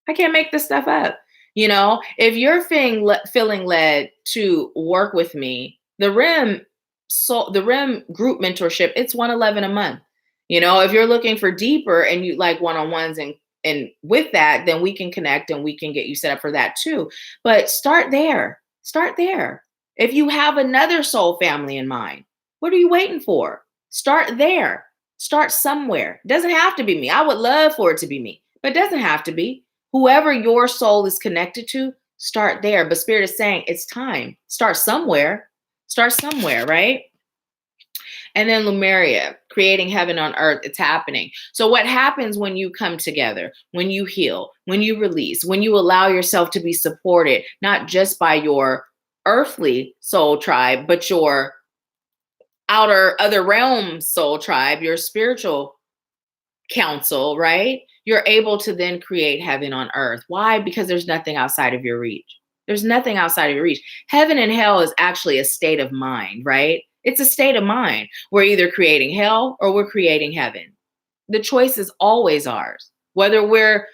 I can't make this stuff up. If you're feeling led to work with me, the REM group mentorship, it's $111 a month. If you're looking for deeper and you like one-on-ones and with that, then we can connect and we can get you set up for that too. But start there. Start there. If you have another soul family in mind, what are you waiting for? Start there. Start somewhere. It doesn't have to be me. I would love for it to be me, but it doesn't have to be. Whoever your soul is connected to, start there. But Spirit is saying it's time. Start somewhere. Start somewhere, right? And then Lumeria, creating heaven on earth, it's happening. So what happens when you come together, when you heal, when you release, when you allow yourself to be supported, not just by your earthly soul tribe, but your other realm soul tribe, your spiritual council, right? You're able to then create heaven on earth. Why? Because there's nothing outside of your reach. There's nothing outside of your reach. Heaven and hell is actually a state of mind, right? It's a state of mind. We're either creating hell or we're creating heaven. The choice is always ours. Whether we're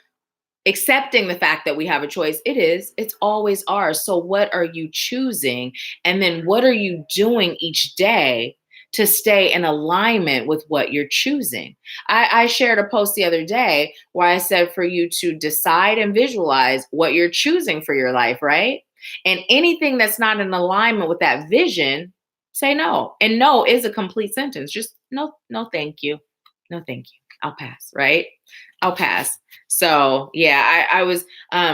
accepting the fact that we have a choice, it's always ours. So what are you choosing? And then what are you doing each day to stay in alignment with what you're choosing? I shared a post the other day where I said for you to decide and visualize what you're choosing for your life, right? And anything that's not in alignment with that vision, say no. And no is a complete sentence. Just no, thank you. No, thank you. I'll pass, right? I'll pass. So yeah, I was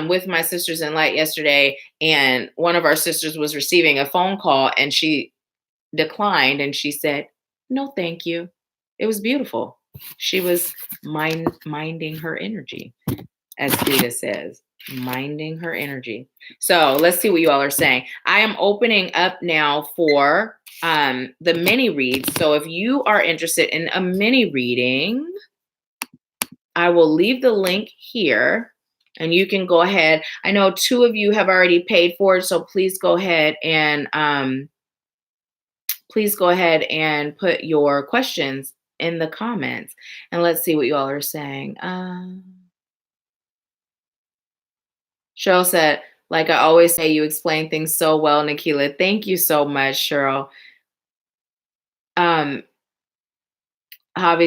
with my sisters in light yesterday, and one of our sisters was receiving a phone call and she declined and she said, no, thank you. It was beautiful. She was minding her energy, as Rita says, minding her energy. So let's see what you all are saying. I am opening up now for the mini reads. So if you are interested in a mini reading, I will leave the link here and you can go ahead. I know 2 of you have already paid for it, so please go ahead and put your questions in the comments. And let's see what you all are saying. Cheryl said, like I always say, you explain things so well, Nahkila. Thank you so much, Cheryl. Javi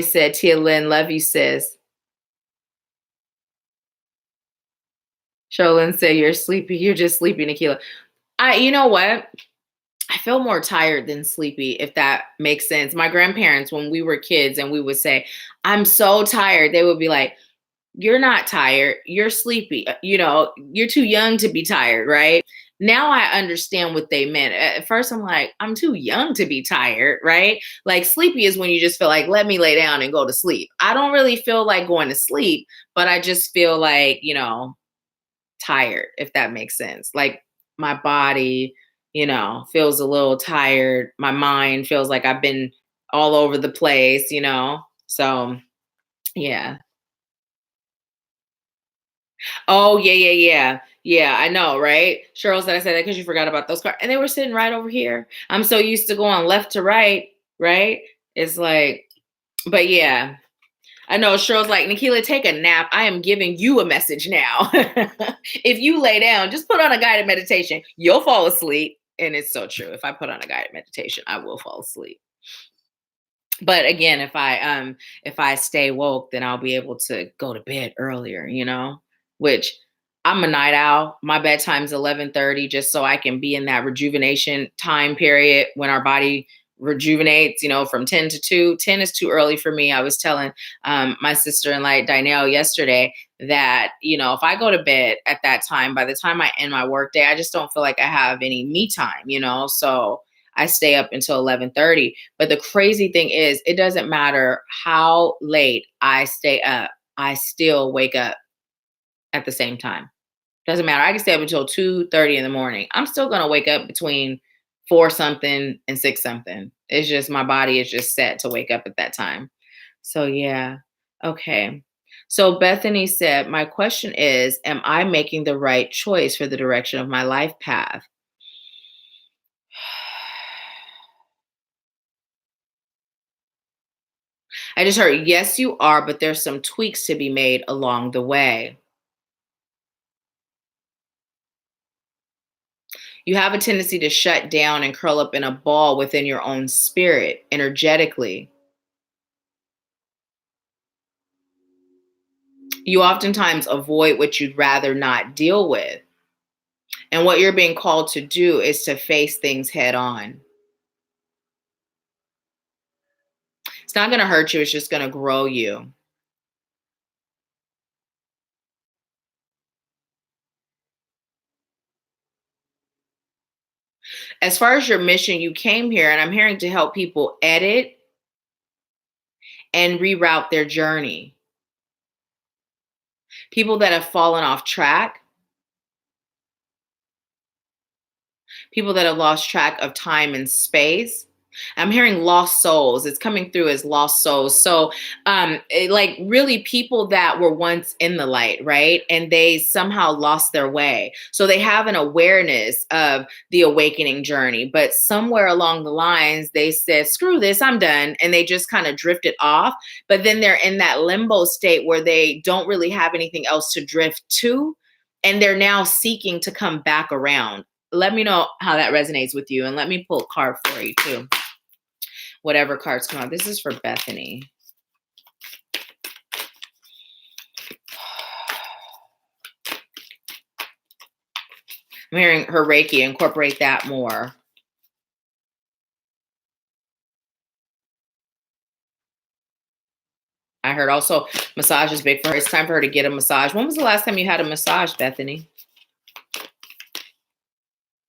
said, Tia Lynn, love you, sis. Sholin said, you're sleepy. You're just sleepy, Nahkila. You know what? I feel more tired than sleepy, if that makes sense. My grandparents, when we were kids and we would say, I'm so tired, they would be like, you're not tired. You're sleepy. You're too young to be tired, right? Now I understand what they meant. At first, I'm like, I'm too young to be tired, right? Like sleepy is when you just feel like, let me lay down and go to sleep. I don't really feel like going to sleep, but I just feel like, tired, if that makes sense. Like my body, feels a little tired. My mind feels like I've been all over the place, So Yeah. Oh, yeah, yeah, yeah. Yeah, I know, right? Cheryl said I said that because you forgot about those cards. And they were sitting right over here. I'm so used to going left to right, right? It's like, but yeah. I know Cheryl's like, Nahkila, take a nap. I am giving you a message now. If you lay down, just put on a guided meditation. You'll fall asleep. And it's so true. If I put on a guided meditation, I will fall asleep. But again, if I stay woke, then I'll be able to go to bed earlier, which I'm a night owl. My bedtime's 11:30 just so I can be in that rejuvenation time period when our body rejuvenates, from 10 to 2. 10 is too early for me. I was telling my sister and like Dynelle yesterday that, if I go to bed at that time, by the time I end my workday, I just don't feel like I have any me time, so I stay up until 11:30. But the crazy thing is, it doesn't matter how late I stay up, I still wake up at the same time. Doesn't matter. I can stay up until 2:30 in the morning. I'm still gonna wake up between 4 something and 6 something. It's just my body is just set to wake up at that time. So yeah. Okay. So Bethany said, my question is, am I making the right choice for the direction of my life path? I just heard, yes, you are, but there's some tweaks to be made along the way. You have a tendency to shut down and curl up in a ball within your own spirit energetically. You oftentimes avoid what you'd rather not deal with. And what you're being called to do is to face things head on. It's not going to hurt you, it's just going to grow you. As far as your mission, you came here, and I'm hearing to help people edit and reroute their journey. People that have fallen off track, people that have lost track of time and space. I'm hearing lost souls. It's coming through as lost souls. So, like really people that were once in the light, right? And they somehow lost their way. So they have an awareness of the awakening journey, but somewhere along the lines, they said, screw this, I'm done. And they just kind of drifted off. But then they're in that limbo state where they don't really have anything else to drift to. And they're now seeking to come back around. Let me know how that resonates with you. And let me pull a card for you too. Whatever cards come out. This is for Bethany. I'm hearing her Reiki, incorporate that more. I heard also massage is big for her. It's time for her to get a massage. When was the last time you had a massage, Bethany?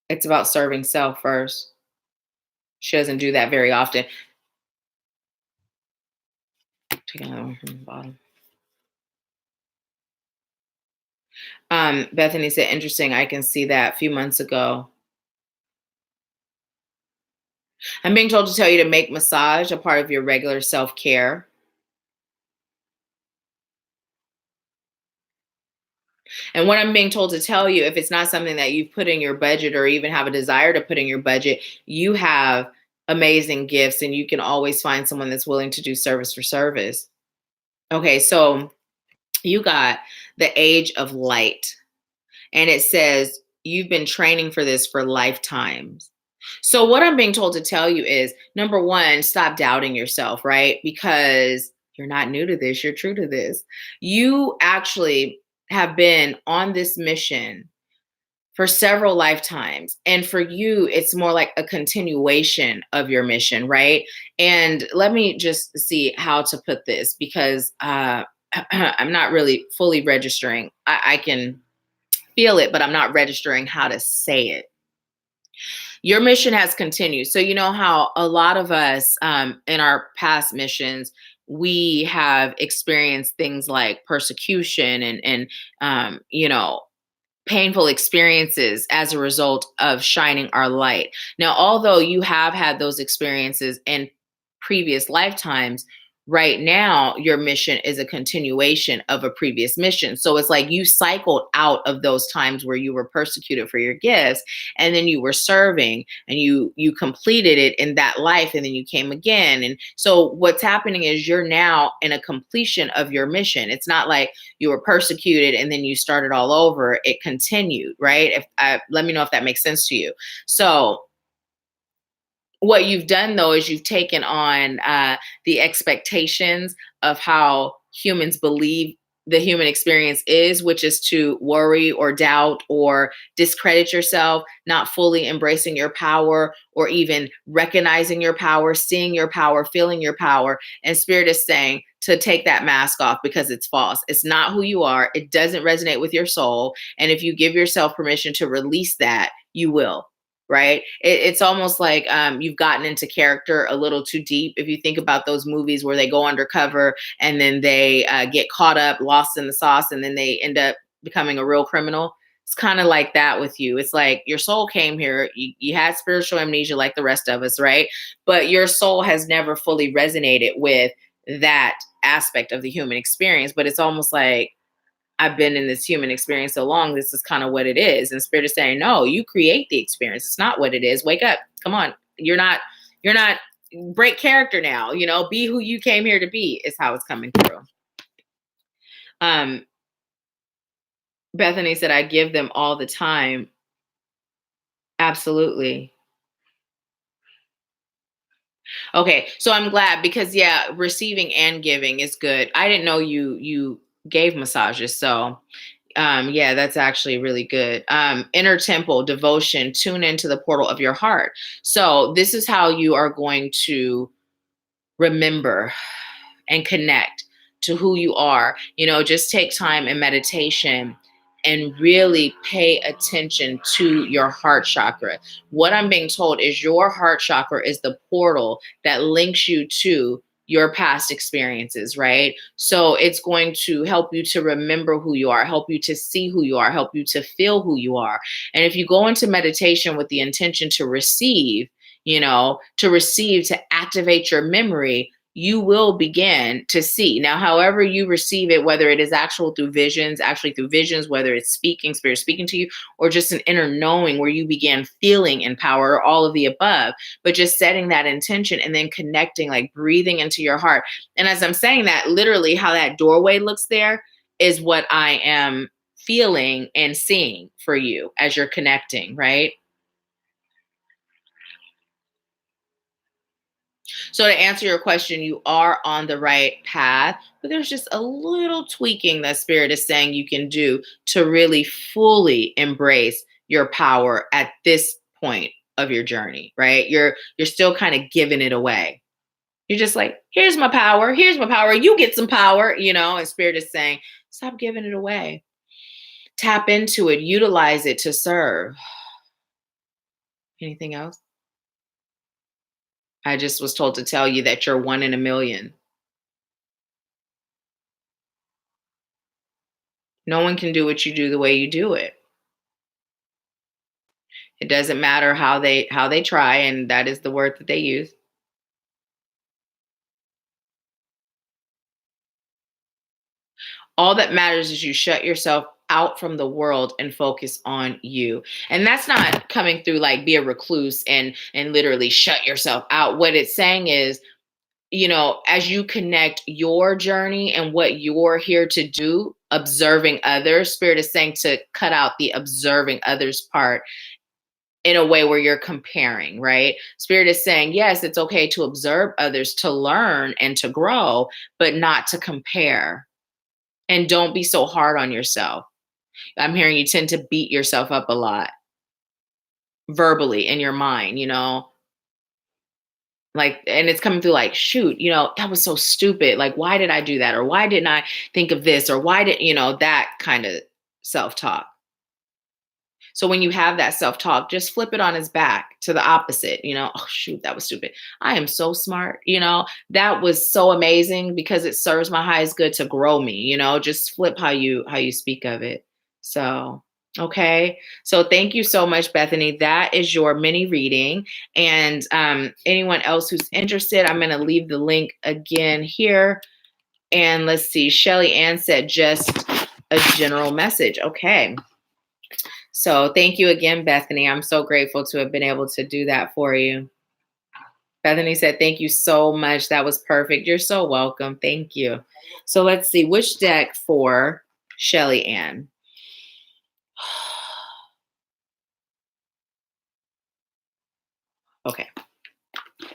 It's about serving self first. She doesn't do that very often. Take another one from the bottom. Bethany said, interesting. I can see that a few months ago. I'm being told to tell you to make massage a part of your regular self-care. And what I'm being told to tell you, if it's not something that you've put in your budget or even have a desire to put in your budget, you have amazing gifts and you can always find someone that's willing to do service for service. Okay, so you got the age of light, and it says you've been training for this for lifetimes. So what I'm being told to tell you is, number one, stop doubting yourself, right? Because you're not new to this, you're true to this. You actually have been on this mission for several lifetimes. And for you, it's more like a continuation of your mission, right? And let me just see how to put this because I'm not really fully registering. I can feel it, but I'm not registering how to say it. Your mission has continued. So, you know how a lot of us in our past missions, we have experienced things like persecution and painful experiences as a result of shining our light. Now, although you have had those experiences in previous lifetimes, Right now, your mission is a continuation of a previous mission. So it's like you cycled out of those times where you were persecuted for your gifts, and then you were serving, and you completed it in that life, and then you came again. And so what's happening is you're now in a completion of your mission. It's not like you were persecuted and then you started all over. It continued, right? If let me know if that makes sense to you. So what you've done though is you've taken on the expectations of how humans believe the human experience is, which is to worry or doubt or discredit yourself, not fully embracing your power or even recognizing your power, seeing your power, feeling your power. And Spirit is saying to take that mask off because it's false. It's not who you are. It doesn't resonate with your soul. And if you give yourself permission to release that, you will. Right? It's almost like you've gotten into character a little too deep. If you think about those movies where they go undercover and then they get caught up, lost in the sauce, and then they end up becoming a real criminal. It's kind of like that with you. It's like your soul came here, you had spiritual amnesia like the rest of us, right? But your soul has never fully resonated with that aspect of the human experience. But it's almost like, I've been in this human experience so long, this is kind of what it is. And Spirit is saying, no, you create the experience. It's not what it is. Wake up. Come on. You're not break character now, be who you came here to be is how it's coming through. Bethany said, I give them all the time. Absolutely. Okay. So I'm glad because receiving and giving is good. I didn't know you gave massages. So that's actually really good. Inner temple devotion, tune into the portal of your heart. So this is how you are going to remember and connect to who you are. Just take time in meditation and really pay attention to your heart chakra. What I'm being told is your heart chakra is the portal that links you to your past experiences, right? So it's going to help you to remember who you are, help you to see who you are, help you to feel who you are. And if you go into meditation with the intention to receive, to activate your memory, you will begin to see. Now, however you receive it, whether it is actually through visions, whether it's spirit speaking to you, or just an inner knowing where you began feeling empowered, or all of the above, but just setting that intention and then connecting, like breathing into your heart. And as I'm saying that, literally how that doorway looks there is what I am feeling and seeing for you as you're connecting, right? So to answer your question, you are on the right path, but there's just a little tweaking that Spirit is saying you can do to really fully embrace your power at this point of your journey, right? You're still kind of giving it away. You're just like, here's my power, you get some power, and Spirit is saying, stop giving it away. Tap into it, utilize it to serve. Anything else? I just was told to tell you that you're one in a million. No one can do what you do the way you do it. It doesn't matter how they try, and that is the word that they use. All that matters is you shut yourself out from the world and focus on you. And that's not coming through like be a recluse and literally shut yourself out. What it's saying is, as you connect your journey and what you're here to do, observing others, Spirit is saying to cut out the observing others part in a way where you're comparing, right? Spirit is saying, yes, it's okay to observe others, to learn and to grow, but not to compare. And don't be so hard on yourself. I'm hearing you tend to beat yourself up a lot verbally in your mind, like, and it's coming through like, shoot, that was so stupid. Like, why did I do that? Or why didn't I think of this? Or why did, that kind of self-talk. So when you have that self-talk, just flip it on its back to the opposite, oh shoot, that was stupid. I am so smart, that was so amazing because it serves my highest good to grow me, just flip how you speak of it. So Okay. So thank you so much, Bethany. That is your mini reading. And anyone else who's interested, I'm going to leave the link again here. And let's see. Shelly Ann said just a general message. Okay. So thank you again, Bethany. I'm so grateful to have been able to do that for you. Bethany said, thank you so much. That was perfect. You're so welcome. Thank you. So let's see. Which deck for Shelly Ann? Okay. So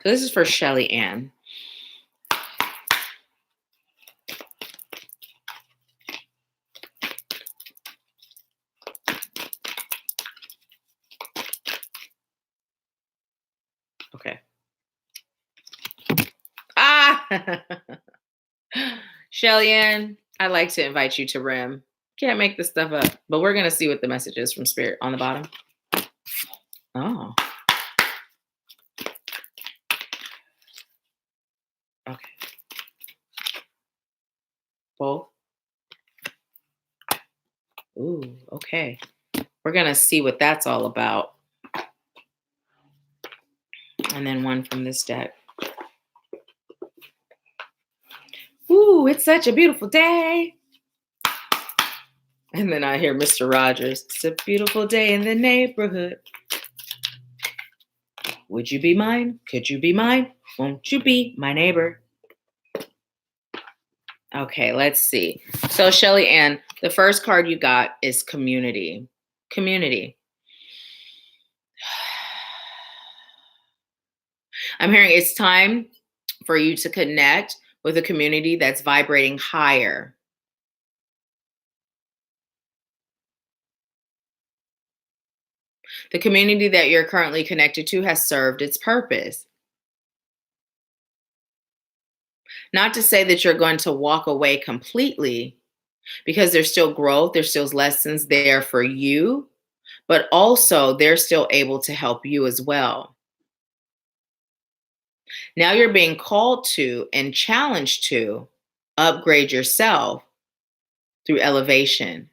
this is for Shelly Ann. Okay. Ah! Shelly Ann, I'd like to invite you to REM. Can't make this stuff up, but we're going to see what the message is from Spirit on the bottom. Oh. Okay. Both. Ooh, okay. We're going to see what that's all about. And then one from this deck. Ooh, it's such a beautiful day. And then I hear Mr. Rogers. It's a beautiful day in the neighborhood. Would you be mine? Could you be mine? Won't you be my neighbor? Okay, let's see. So Shelly Ann, the first card you got is community. Community. I'm hearing it's time for you to connect with a community that's vibrating higher. The community that you're currently connected to has served its purpose. Not to say that you're going to walk away completely, because there's still growth, there's still lessons there for you, but also they're still able to help you as well. Now you're being called to and challenged to upgrade yourself through elevation.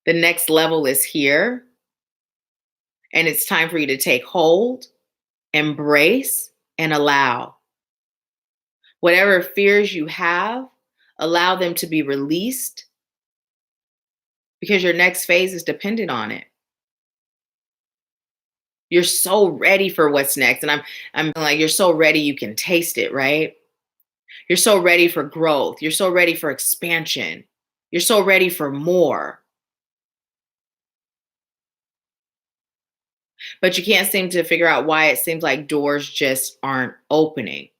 The next level is here, and it's time for you to take hold, embrace, and allow. Whatever fears you have, allow them to be released, because your next phase is dependent on it. You're so ready for what's next. And I'm like, you're so ready you can taste it, right? You're so ready for growth. You're so ready for expansion. You're so ready for more. But you can't seem to figure out why it seems like doors just aren't opening.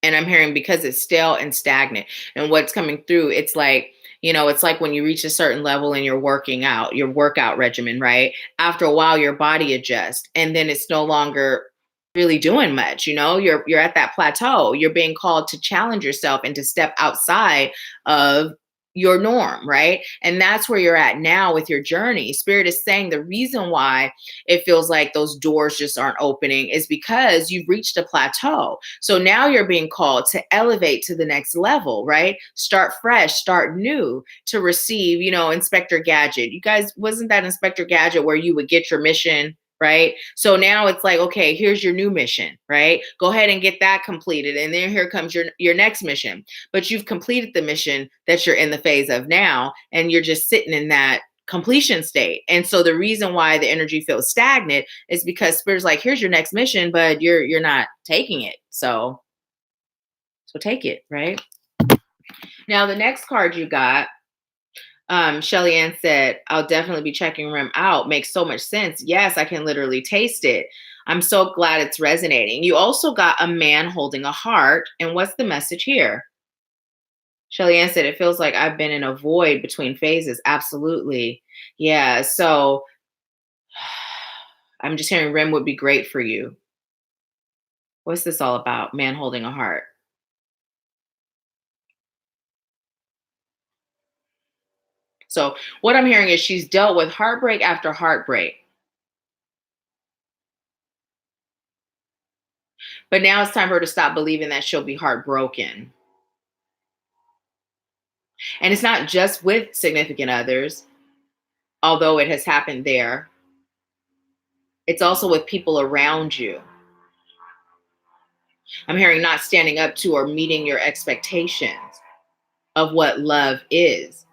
And I'm hearing because it's stale and stagnant. And what's coming through, it's like, it's like when you reach a certain level and you're working out, your workout regimen, right? After a while, your body adjusts and then it's no longer really doing much. You're at that plateau. You're being called to challenge yourself and to step outside of your norm, right? And that's where you're at now with your journey. Spirit is saying the reason why it feels like those doors just aren't opening is because you've reached a plateau. So now you're being called to elevate to the next level, right? Start fresh, start new, to receive, Inspector Gadget. You guys, wasn't that Inspector Gadget where you would get your mission? Right. So now it's like, okay, here's your new mission, right? Go ahead and get that completed. And then here comes your next mission. But you've completed the mission that you're in the phase of now, and you're just sitting in that completion state. And so the reason why the energy feels stagnant is because Spirit's like, here's your next mission, but you're not taking it. So take it, right? Now the next card you got, Shelly Ann said, I'll definitely be checking REM out. Makes so much sense. Yes, I can literally taste it. I'm so glad it's resonating. You also got a man holding a heart. And what's the message here? Shelly Ann said, it feels like I've been in a void between phases. Absolutely. Yeah. So I'm just hearing REM would be great for you. What's this all about? Man holding a heart. So what I'm hearing is she's dealt with heartbreak after heartbreak. But now it's time for her to stop believing that she'll be heartbroken. And it's not just with significant others, although it has happened there. It's also with people around you. I'm hearing not standing up to or meeting your expectations of what love is.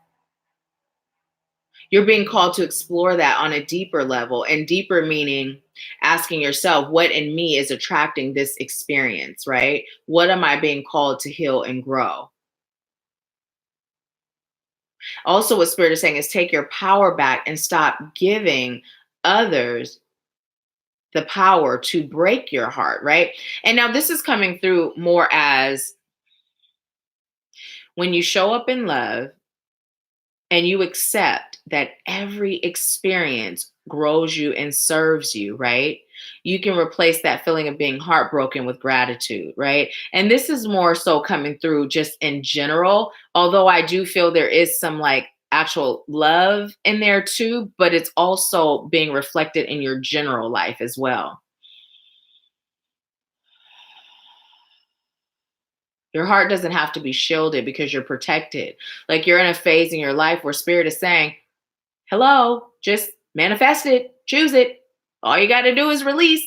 You're being called to explore that on a deeper level, and deeper meaning asking yourself, what in me is attracting this experience, right? What am I being called to heal and grow? Also, what Spirit is saying is take your power back and stop giving others the power to break your heart, right? And now this is coming through more as when you show up in love and you accept that every experience grows you and serves you, right? You can replace that feeling of being heartbroken with gratitude, right? And this is more so coming through just in general, although I do feel there is some like actual love in there too, but it's also being reflected in your general life as well. Your heart doesn't have to be shielded because you're protected. Like you're in a phase in your life where Spirit is saying, hello, just manifest it, choose it. All you got to do is release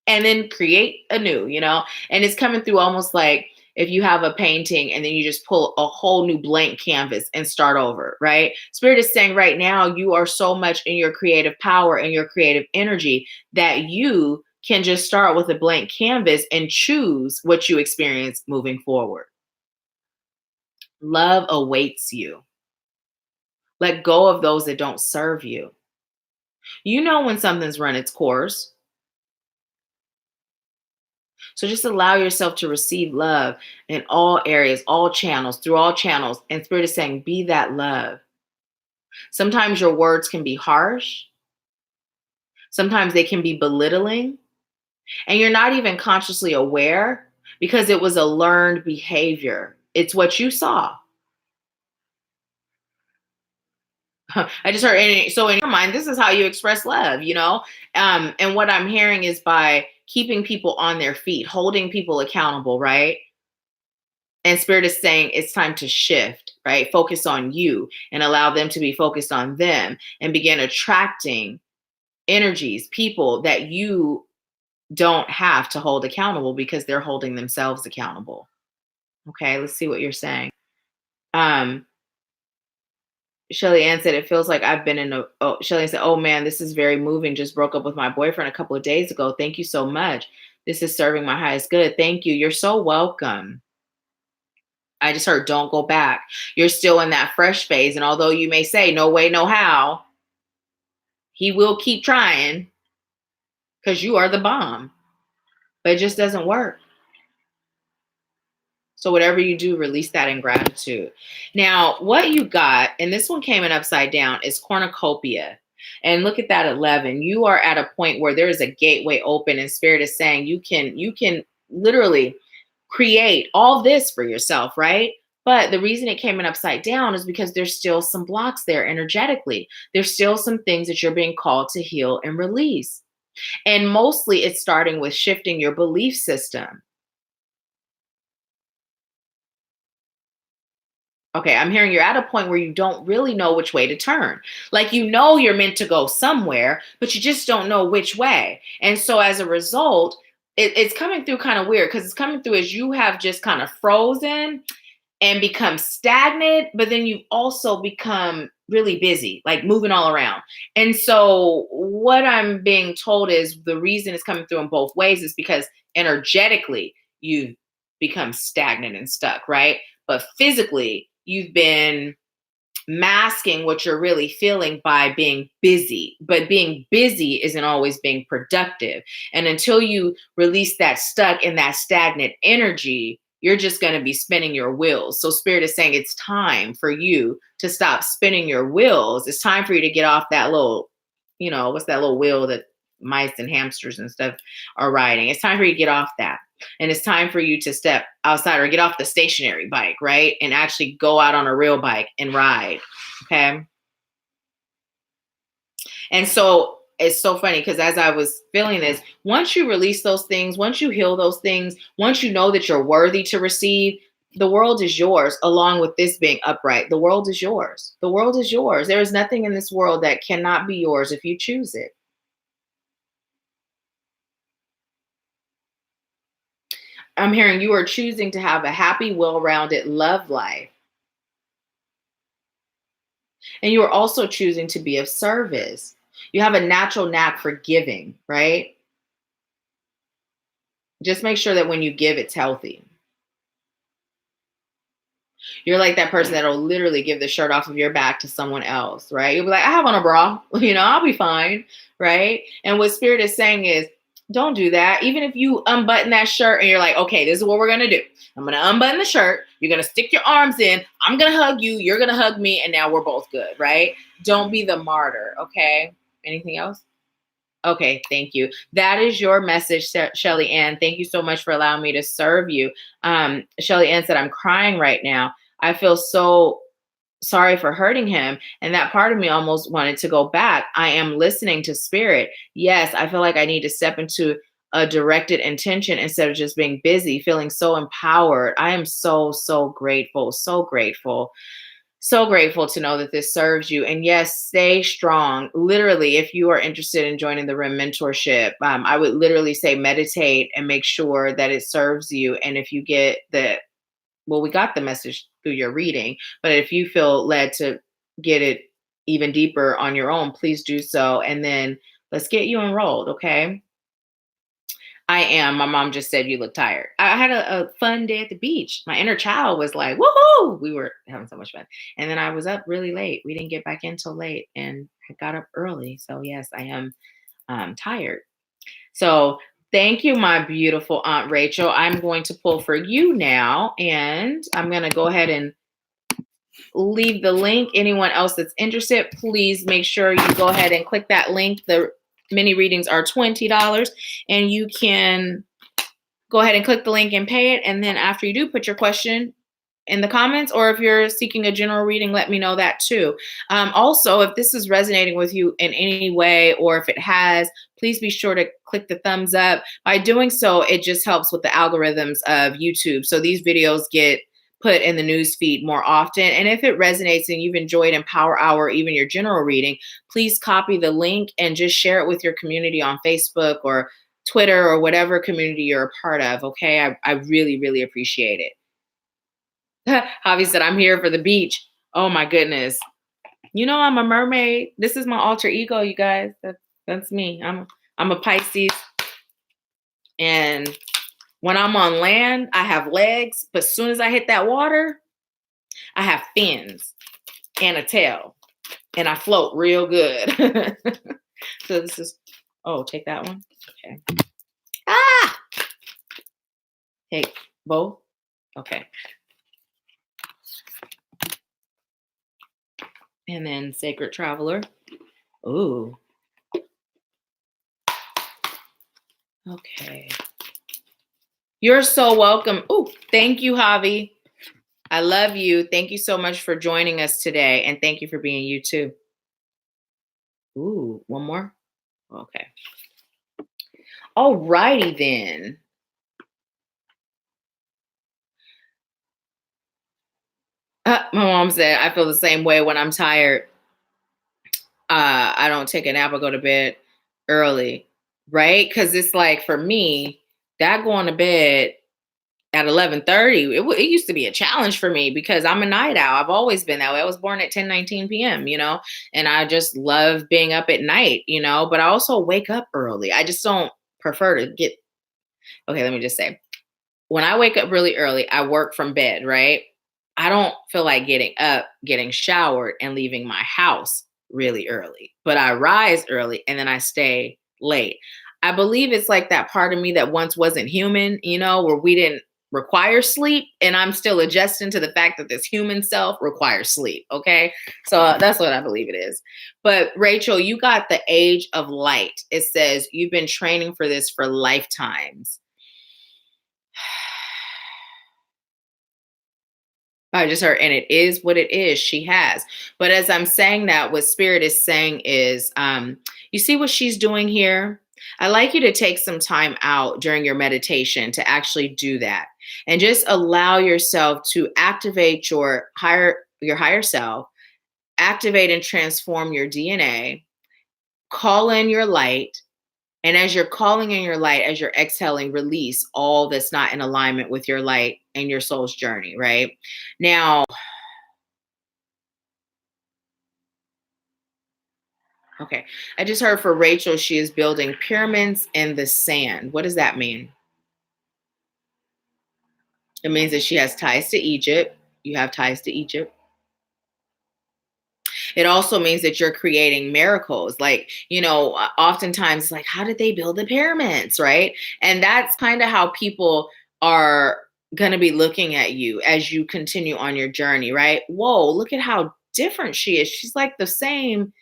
and then create anew, you know? And it's coming through almost like if you have a painting and then you just pull a whole new blank canvas and start over, right? Spirit is saying right now, you are so much in your creative power and your creative energy that you can just start with a blank canvas and choose what you experience moving forward. Love awaits you. Let go of those that don't serve you. You know when something's run its course. So just allow yourself to receive love in all areas, all channels, through all channels. And Spirit is saying, be that love. Sometimes your words can be harsh. Sometimes they can be belittling. And you're not even consciously aware because it was a learned behavior. It's what you saw. I just heard, so in your mind, this is how you express love, you know? And what I'm hearing is by keeping people on their feet, holding people accountable, right? And Spirit is saying it's time to shift, right? Focus on you and allow them to be focused on them and begin attracting energies, people that you don't have to hold accountable because they're holding themselves accountable. Okay, let's see what you're saying. Um, Shelly Ann said, it feels like I've been in a, oh, Shelly Ann said, oh man, this is very moving. Just broke up with my boyfriend a couple of days ago. Thank you so much. This is serving my highest good. Thank you. You're so welcome. I just heard, don't go back. You're still in that fresh phase. And although you may say, no way, no how, he will keep trying because you are the bomb. But it just doesn't work. So whatever you do, release that in gratitude. Now, what you got, and this one came in upside down, is cornucopia. And look at that 11. You are at a point where there is a gateway open, and Spirit is saying you can literally create all this for yourself, right? But the reason it came in upside down is because there's still some blocks there energetically. There's still some things that you're being called to heal and release. And mostly it's starting with shifting your belief system. Okay, I'm hearing you're at a point where you don't really know which way to turn. Like you know you're meant to go somewhere, but you just don't know which way. And so as a result, it's coming through kind of weird because it's coming through as you have just kind of frozen and become stagnant, but then you've also become really busy, like moving all around. And so what I'm being told is the reason it's coming through in both ways is because energetically you've become stagnant and stuck, right? But physically, you've been masking what you're really feeling by being busy. But being busy isn't always being productive. And until you release that stuck and that stagnant energy, you're just going to be spinning your wheels. So Spirit is saying it's time for you to stop spinning your wheels. It's time for you to get off that little, what's that little wheel that mice and hamsters and stuff are riding. It's time for you to get off that. And it's time for you to step outside or get off the stationary bike, right? And actually go out on a real bike and ride. Okay. And so it's so funny because as I was feeling this, once you release those things, once you heal those things, once you know that you're worthy to receive, The world is yours, along with this being upright. The world is yours. The world is yours. There is nothing in this world that cannot be yours if you choose it. I'm hearing you are choosing to have a happy, well-rounded love life. And you are also choosing to be of service. You have a natural knack for giving, right? Just make sure that when you give, it's healthy. You're like that person that'll literally give the shirt off of your back to someone else, right? You'll be like, I have on a bra, I'll be fine, right? And what Spirit is saying is, don't do that. Even if you unbutton that shirt and you're like, okay, this is what we're going to do. I'm going to unbutton the shirt. You're going to stick your arms in. I'm going to hug you. You're going to hug me. And now we're both good, right? Don't be the martyr, okay? Anything else? Okay, thank you. That is your message, Shelly Ann. Thank you so much for allowing me to serve you. Shelly Ann said, I'm crying right now. I feel so sorry for hurting him. And that part of me almost wanted to go back. I am listening to Spirit. Yes, I feel like I need to step into a directed intention instead of just being busy, feeling so empowered. I am so, so grateful, so grateful. So grateful to know that this serves you. And yes, stay strong. Literally, if you are interested in joining the RIM mentorship, I would literally say meditate and make sure that it serves you. And if you get we got the message through your reading, but if you feel led to get it even deeper on your own, please do so. And then let's get you enrolled, okay? I am. My mom just said you look tired. I had a fun day at the beach. My inner child was like, woohoo! We were having so much fun. And then I was up really late. We didn't get back in till late and I got up early. So yes, I am tired. So thank you, my beautiful Aunt Rachel. I'm going to pull for you now. And I'm going to go ahead and leave the link. Anyone else that's interested, please make sure you go ahead and click that link. The mini readings are $20 and you can go ahead and click the link and pay it. And then after you do, put your question in the comments, or if you're seeking a general reading, let me know that too. Also, if this is resonating with you in any way, or if it has, please be sure to click the thumbs up. By doing so, it just helps with the algorithms of YouTube. So these videos get put in the news feed more often. And if it resonates and you've enjoyed Empower Hour, even your general reading, please copy the link and just share it with your community on Facebook or Twitter or whatever community you're a part of. Okay. I really, really appreciate it. Javi said, I'm here for the beach. Oh my goodness. I'm a mermaid. This is my alter ego, you guys. That's me. I'm a Pisces. And when I'm on land, I have legs, but as soon as I hit that water, I have fins and a tail. And I float real good. So this is, take that one. Okay. Take both. Okay. And then Sacred Traveler. Ooh. Okay. You're so welcome. Ooh, thank you, Javi. I love you. Thank you so much for joining us today. And thank you for being you too. Ooh, one more? Okay. All righty then. My mom said, I feel the same way when I'm tired. I don't take a nap or go to bed early, right? Because it's like, for me, that going to bed at 11:30, it used to be a challenge for me because I'm a night owl. I've always been that way. I was born at 10:19 p.m., and I just love being up at night, but I also wake up early. I just don't prefer to okay, let me just say, when I wake up really early, I work from bed, right? I don't feel like getting up, getting showered, and leaving my house really early, but I rise early and then I stay late. I believe it's like that part of me that once wasn't human, where we didn't require sleep, and I'm still adjusting to the fact that this human self requires sleep. Okay. So that's what I believe it is. But Rachel, you got the age of light. It says you've been training for this for lifetimes. I just heard, and it is what it is. She has. But as I'm saying that, what Spirit is saying is, you see what she's doing here? I'd like you to take some time out during your meditation to actually do that. and just allow yourself to activate your higher self, activate and transform your DNA, call in your light. And as you're calling in your light, as you're exhaling, release all that's not in alignment with your light and your soul's journey, right? Now, okay, I just heard for Rachel, she is building pyramids in the sand. What does that mean? It means that she has ties to Egypt. You have ties to Egypt. It also means that you're creating miracles. Like, oftentimes, like, how did they build the pyramids, right? And that's kind of how people are going to be looking at you as you continue on your journey, right? Whoa, look at how different she is. She's like the same.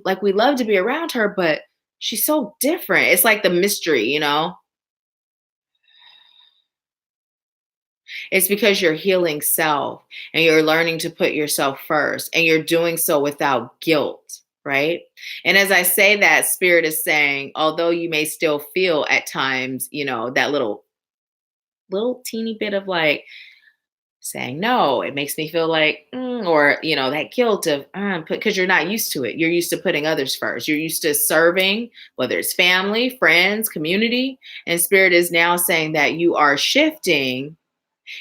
Like, we love to be around her, but she's so different. It's like the mystery. It's because you're healing self and you're learning to put yourself first, and you're doing so without guilt, right? And as I say that, Spirit is saying, although you may still feel at times, that little teeny bit of like saying, no, it makes me feel like, or, that guilt of, because you're not used to it. You're used to putting others first. You're used to serving, whether it's family, friends, community. And Spirit is now saying that you are shifting,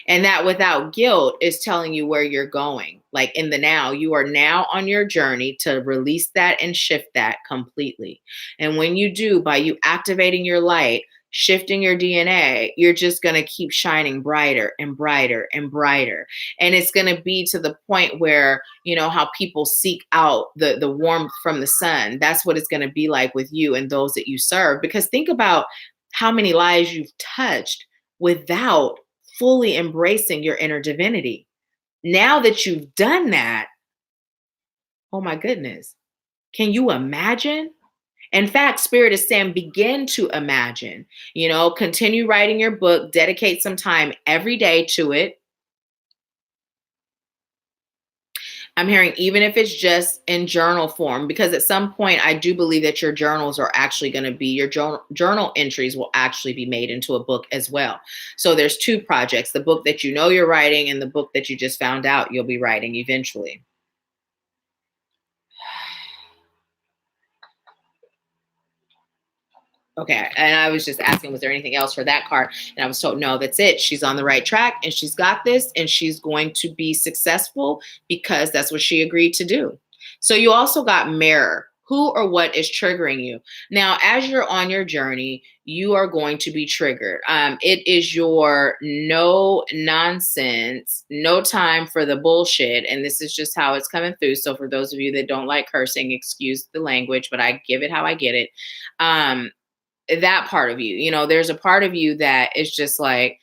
and that without guilt is telling you where you're going. Like in the now, you are now on your journey to release that and shift that completely. And when you do, by you activating your light, shifting your DNA, you're just going to keep shining brighter and brighter and brighter. And it's going to be to the point where, how people seek out the warmth from the sun. That's what it's going to be like with you and those that you serve. Because think about how many lives you've touched without fully embracing your inner divinity. Now that you've done that, oh my goodness, can you imagine? In fact, Spirit is saying, begin to imagine, continue writing your book, dedicate some time every day to it. I'm hearing even if it's just in journal form, because at some point I do believe that your journals are actually going to be, your journal entries will actually be made into a book as well. So there's two projects, the book that you're writing and the book that you just found out you'll be writing eventually. Okay. And I was just asking, was there anything else for that card? And I was told, no, that's it. She's on the right track and she's got this and she's going to be successful because that's what she agreed to do. So you also got mirror. Who or what is triggering you? Now, as you're on your journey, you are going to be triggered. It is your no nonsense, no time for the bullshit. And this is just how it's coming through. So for those of you that don't like cursing, excuse the language, but I give it how I get it. That part of you, there's a part of you that is just like,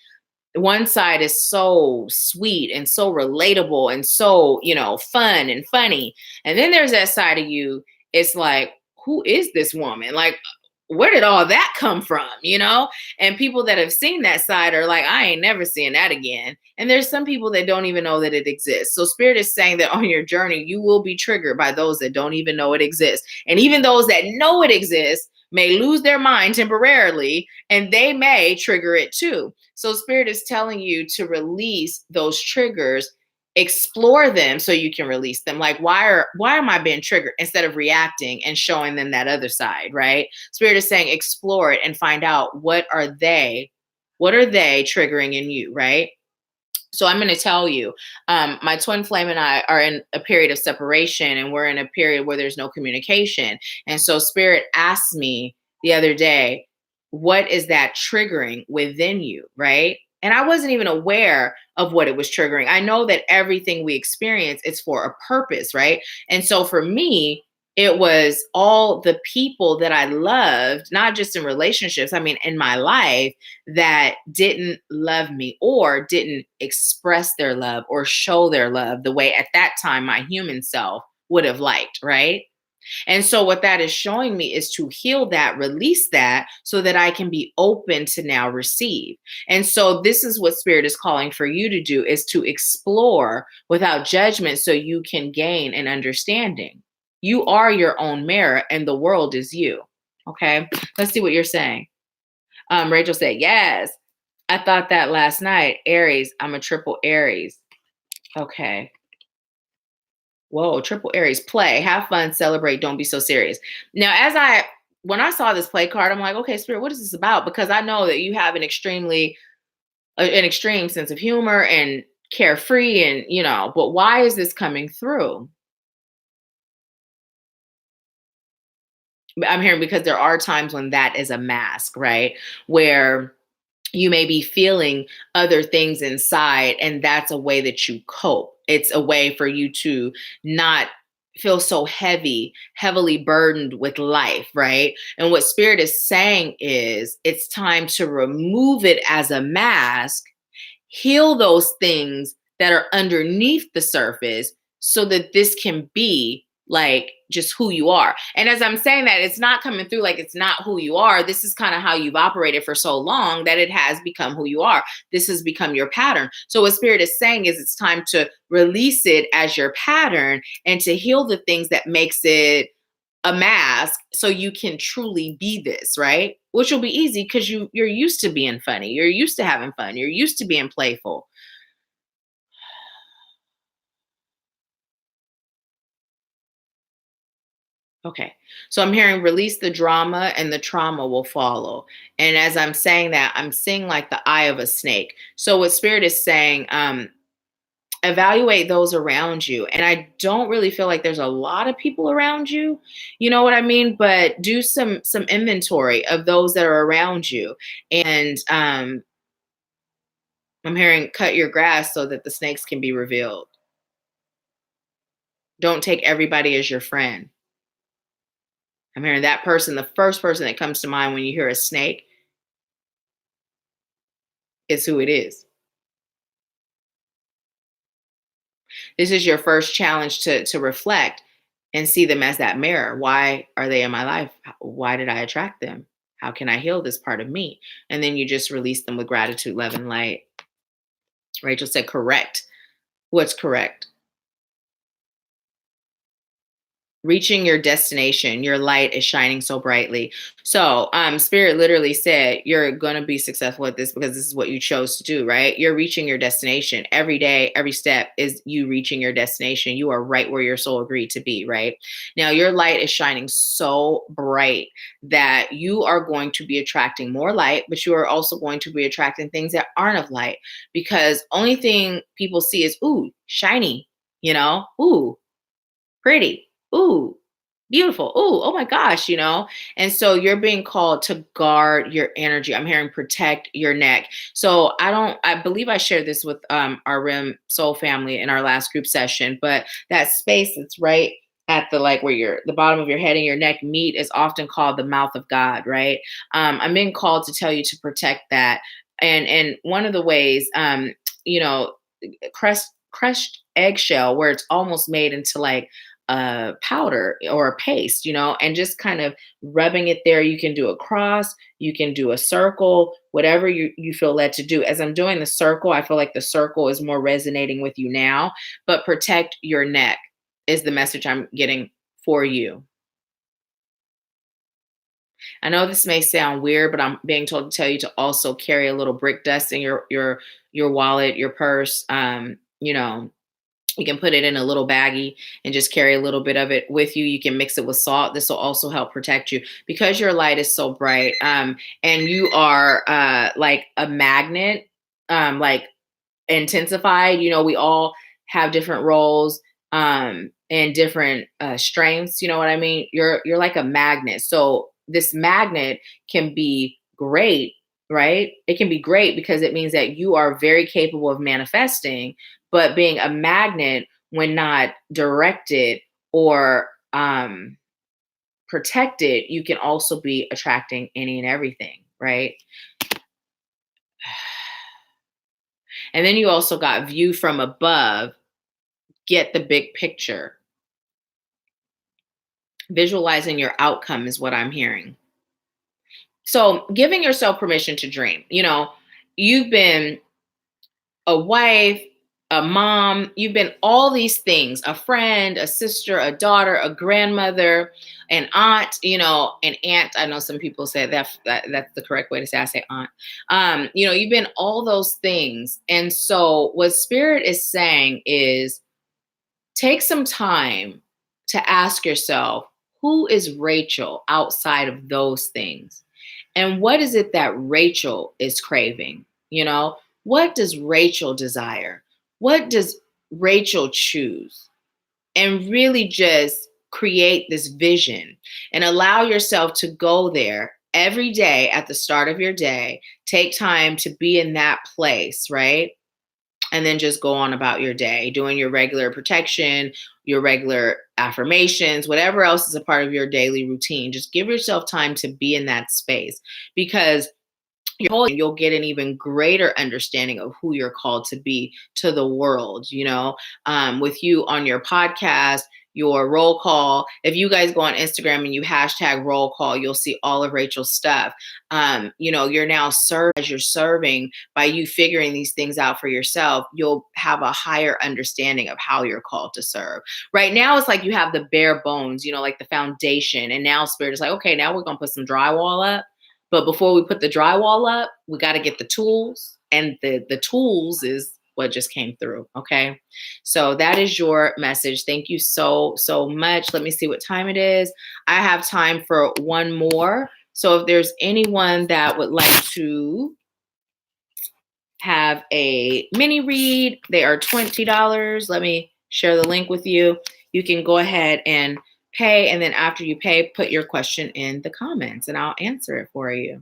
one side is so sweet and so relatable and so, fun and funny. And then there's that side of you. It's like, who is this woman? Like, where did all that come from? And people that have seen that side are like, I ain't never seeing that again. And there's some people that don't even know that it exists. So Spirit is saying that on your journey, you will be triggered by those that don't even know it exists. And even those that know it exists may lose their mind temporarily, and they may trigger it too. So Spirit is telling you to release those triggers, explore them so you can release them. Like, why am I being triggered, instead of reacting and showing them that other side, right? Spirit is saying explore it and find out what are they triggering in you, right? So I'm going to tell you, my twin flame and I are in a period of separation, and we're in a period where there's no communication. And so Spirit asked me the other day, what is that triggering within you, right? And I wasn't even aware of what it was triggering. I know that everything we experience is for a purpose, right? And so for me, it was all the people that I loved, not just in relationships, I mean, in my life, that didn't love me or didn't express their love or show their love the way at that time my human self would have liked, right? And so what that is showing me is to heal that, release that, so that I can be open to now receive. And so this is what Spirit is calling for you to do, is to explore without judgment so you can gain an understanding. You are your own mirror and the world is you. Okay. Let's see what you're saying. Rachel said, yes. I thought that last night. Aries. I'm a triple Aries. Okay. Whoa, triple Aries. Play, have fun, celebrate, don't be so serious. Now, when I saw this play card, I'm like, okay, Spirit, what is this about? Because I know that you have an extreme sense of humor and carefree, and but why is this coming through? I'm hearing because there are times when that is a mask, right? Where you may be feeling other things inside, and that's a way that you cope. It's a way for you to not feel so heavily burdened with life, right? And what Spirit is saying is it's time to remove it as a mask, heal those things that are underneath the surface so that this can be like just who you are. And as I'm saying that, it's not coming through like it's not who you are. This is kind of how you've operated for so long that it has become who you are. This has become your pattern. So what Spirit is saying is it's time to release it as your pattern and to heal the things that makes it a mask so you can truly be this, right? Which will be easy because you're used to being funny. You're used to having fun. You're used to being playful. Okay. So I'm hearing release the drama and the trauma will follow. And as I'm saying that, I'm seeing like the eye of a snake. So what Spirit is saying, evaluate those around you. And I don't really feel like there's a lot of people around you. You know what I mean? But do some inventory of those that are around you. And I'm hearing cut your grass so that the snakes can be revealed. Don't take everybody as your friend. I'm hearing that person, the first person that comes to mind when you hear a snake is who it is. This is your first challenge to reflect and see them as that mirror. Why are they in my life? Why did I attract them? How can I heal this part of me? And then you just release them with gratitude, love, and light. Rachel said, correct. What's correct? Reaching your destination, your light is shining so brightly. So Spirit literally said you're going to be successful at this because this is what you chose to do, right? You're reaching your destination every day. Every step is you reaching your destination. You are right where your soul agreed to be, right? Now your light is shining so bright that you are going to be attracting more light, but you are also going to be attracting things that aren't of light, because only thing people see is, ooh, shiny, ooh, pretty, ooh, beautiful, ooh, oh my gosh, And so you're being called to guard your energy. I'm hearing protect your neck. So I believe I shared this with our RIM soul family in our last group session, but that space that's right at the like where the bottom of your head and your neck meet is often called the mouth of God, right? I'm being called to tell you to protect that. And one of the ways, you know, crushed eggshell where it's almost made into like a powder or a paste, and just kind of rubbing it there. You can do a cross, you can do a circle, whatever you feel led to do. As I'm doing the circle, I feel like the circle is more resonating with you now, but protect your neck is the message I'm getting for you. I know this may sound weird, but I'm being told to tell you to also carry a little brick dust in your wallet, your purse. You can put it in a little baggie and just carry a little bit of it with you. You can mix it with salt. This will also help protect you because your light is so bright. And you are like a magnet, like intensified. We all have different roles and different strengths. You know what I mean? You're like a magnet. So this magnet can be great, right? It can be great because it means that you are very capable of manifesting, but being a magnet when not directed or protected, you can also be attracting any and everything, right? And then you also got view from above, get the big picture. Visualizing your outcome is what I'm hearing. So giving yourself permission to dream. You've been a wife, a mom, you've been all these things, a friend, a sister, a daughter, a grandmother, an aunt, an aunt. I know some people say that's the correct way to say I say aunt. You've been all those things. And so what spirit is saying is take some time to ask yourself, who is Rachel outside of those things? And what is it that Rachel is craving? What does Rachel desire? What does Rachel choose? And really just create this vision and allow yourself to go there every day at the start of your day. Take time to be in that place, right? And then just go on about your day, doing your regular protection, your regular affirmations, whatever else is a part of your daily routine. Just give yourself time to be in that space, because you'll get an even greater understanding of who you're called to be to the world. With you on your podcast, your roll call. If you guys go on Instagram and you hashtag roll call, you'll see all of Rachel's stuff. You're now as you're serving, by you figuring these things out for yourself, you'll have a higher understanding of how you're called to serve. Right now, it's like you have the bare bones, like the foundation. And now Spirit is like, okay, now we're going to put some drywall up. But before we put the drywall up, we got to get the tools. And the tools is what just came through. Okay. So that is your message. Thank you so, so much. Let me see what time it is. I have time for one more. So if there's anyone that would like to have a mini read, they are $20. Let me share the link with you. You can go ahead and pay. And then after you pay, put your question in the comments and I'll answer it for you.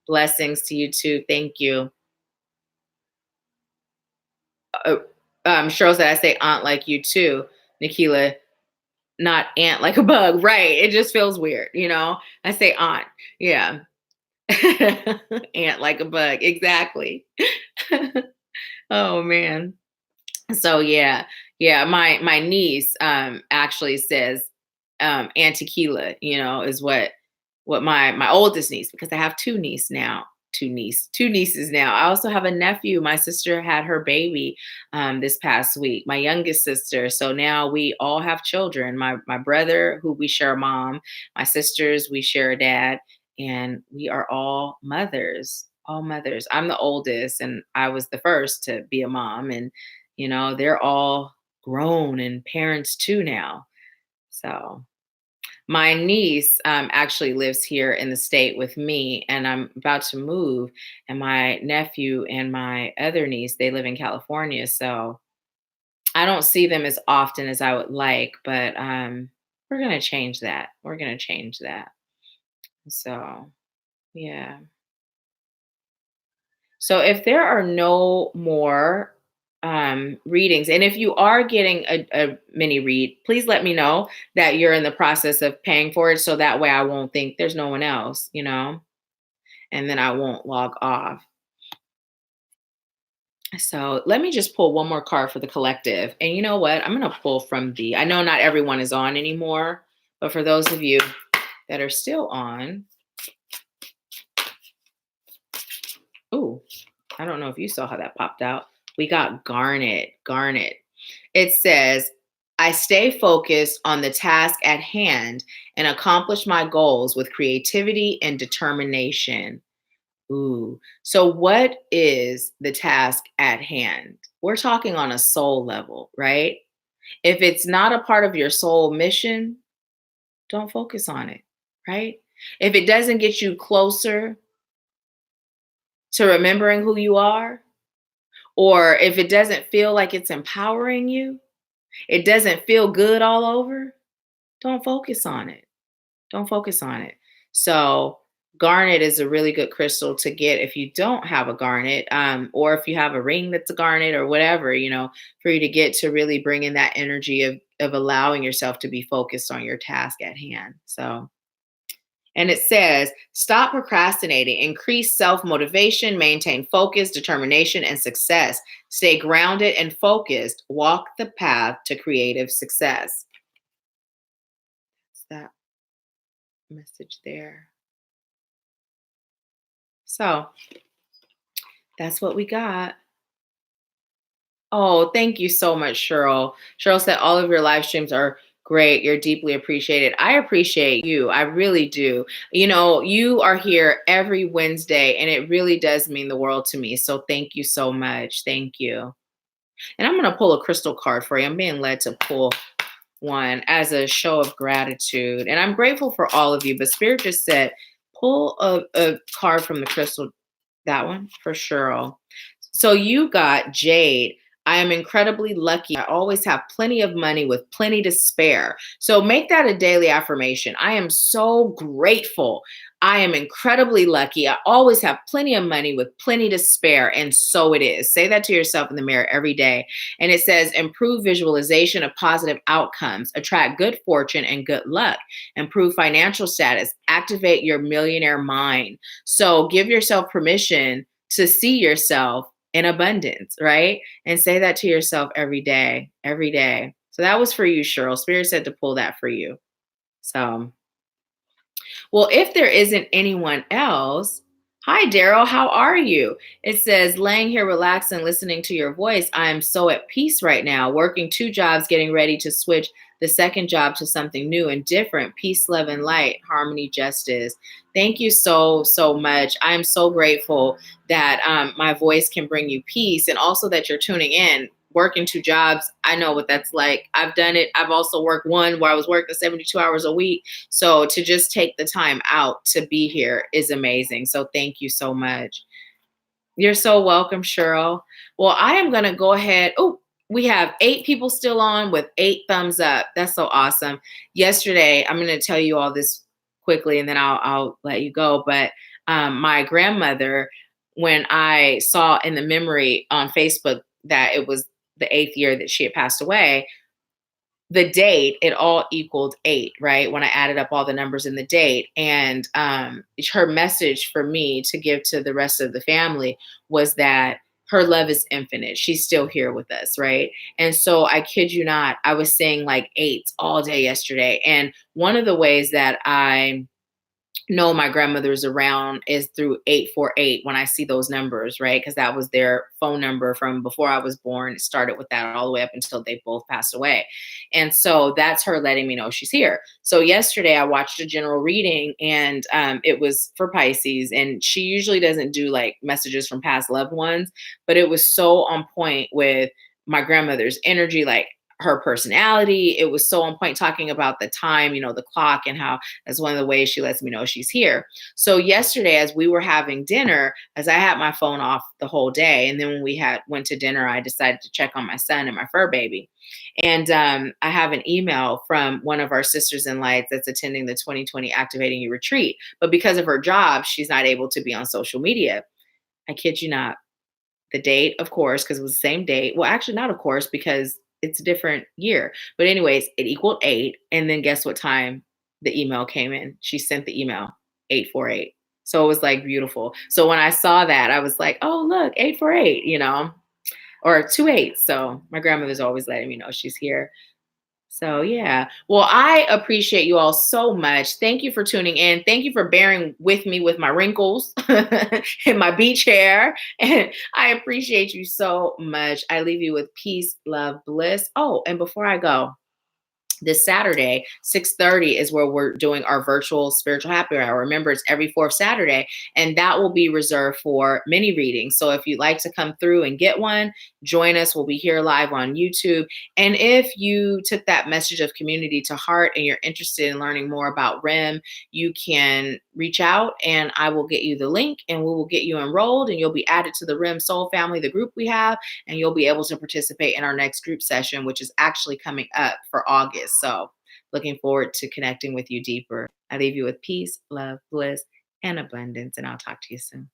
Blessings to you too. Thank you. Cheryl said, I say aunt like you too. Nahkila, not ant like a bug. Right. It just feels weird. I say aunt. Yeah. Ant like a bug. Exactly. Oh man. So yeah. My niece actually says Auntie Keela, is what my oldest niece, because I have two nieces now. Two nieces now. I also have a nephew. My sister had her baby this past week, my youngest sister. So now we all have children. My brother, who we share a mom, my sisters, we share a dad, and we are all mothers. All mothers. I'm the oldest, and I was the first to be a mom. And they're all grown and parents too now. So my niece actually lives here in the state with me, and I'm about to move. And my nephew and my other niece, they live in California. So I don't see them as often as I would like, but we're going to change that. We're going to change that. So, yeah. So if there are no more readings, and if you are getting a mini read, please let me know that you're in the process of paying for it. So that way I won't think there's no one else, and then I won't log off. So let me just pull one more card for the collective. And you know what? I'm going to pull from I know not everyone is on anymore, but for those of you that are still on, ooh, I don't know if you saw how that popped out. We got garnet. It says, I stay focused on the task at hand and accomplish my goals with creativity and determination. Ooh. So what is the task at hand? We're talking on a soul level, right? If it's not a part of your soul mission, don't focus on it, right? If it doesn't get you closer to remembering who you are, or if it doesn't feel like it's empowering you, it doesn't feel good all over, don't focus on it. Don't focus on it. So garnet is a really good crystal to get if you don't have a garnet, or if you have a ring that's a garnet or whatever, for you to get to really bring in that energy of allowing yourself to be focused on your task at hand. So, and it says, stop procrastinating, increase self-motivation, maintain focus, determination, and success. Stay grounded and focused. Walk the path to creative success. That message there. So that's what we got. Oh, thank you so much, Cheryl. Cheryl said all of your live streams are great. You're deeply appreciated. I appreciate you. I really do. You know, you are here every Wednesday, and it really does mean the world to me. So thank you so much. Thank you. And I'm going to pull a crystal card for you. I'm being led to pull one as a show of gratitude. And I'm grateful for all of you. But Spirit just said, pull a card from the crystal. That one for Cheryl. So you got Jade. I am incredibly lucky. I always have plenty of money with plenty to spare. So make that a daily affirmation. I am so grateful. I am incredibly lucky. I always have plenty of money with plenty to spare. And so it is. Say that to yourself in the mirror every day. And it says improve visualization of positive outcomes, attract good fortune and good luck, improve financial status, activate your millionaire mind. So give yourself permission to see yourself in abundance, right? And say that to yourself every day, every day. So that was for you, Cheryl. Spirit said to pull that for you. So, well, if there isn't anyone else, hi, Daryl, how are you? It says, laying here relaxing, listening to your voice. I am so at peace right now, working 2 jobs, getting ready to switch the second job to something new and different. Peace, love, and light, harmony, justice. Thank you so, so much. I'm so grateful that my voice can bring you peace and also that you're tuning in. Working 2 jobs, I know what that's like. I've done it. I've also worked one where I was working 72 hours a week. So to just take the time out to be here is amazing. So thank you so much. You're so welcome, Cheryl. Well, I am going to go ahead. Oh, we have 8 people still on with 8 thumbs up. That's so awesome. Yesterday, I'm going to tell you all this quickly and then I'll let you go. But my grandmother, when I saw in the memory on Facebook that it was the 8th year that she had passed away, the date, it all equaled 8, right? When I added up all the numbers in the date. And her message for me to give to the rest of the family was that her love is infinite. She's still here with us, right? And so I kid you not, I was saying like 8s all day yesterday. And one of the ways that I know my grandmother's around is through 848 when I see those numbers, right? Because that was their phone number from before I was born. It started with that all the way up until they both passed away. And so that's her letting me know she's here. So yesterday I watched a general reading and it was for Pisces. And she usually doesn't do like messages from past loved ones, but it was so on point with my grandmother's energy, like her personality. It was so on point talking about the time, you know, the clock and how that's one of the ways she lets me know she's here. So yesterday, as we were having dinner, as I had my phone off the whole day, and then when we had went to dinner, I decided to check on my son and my fur baby. And I have an email from one of our sisters in lights that's attending the 2020 Activating You retreat. But because of her job, she's not able to be on social media. I kid you not. The date, of course, because it was the same date. Well, actually, not of course, because it's a different year. But anyways, it equaled 8. And then guess what time the email came in? She sent the email 848. So it was like beautiful. So when I saw that, I was like, oh, look, 848, you know, or 28. So my grandmother's always letting me know she's here. So, yeah. Well, I appreciate you all so much. Thank you for tuning in. Thank you for bearing with me with my wrinkles and my beach hair. And I appreciate you so much. I leave you with peace, love, bliss. Oh, and before I go, this Saturday, 6:30 is where we're doing our virtual spiritual happy hour. Remember, it's every 4th Saturday, and that will be reserved for mini readings. So if you'd like to come through and get one, join us. We'll be here live on YouTube. And if you took that message of community to heart and you're interested in learning more about REM, you can reach out and I will get you the link and we will get you enrolled and you'll be added to the REM Soul family, the group we have, and you'll be able to participate in our next group session, which is actually coming up for August. So looking forward to connecting with you deeper. I leave you with peace, love, bliss, and abundance, and I'll talk to you soon.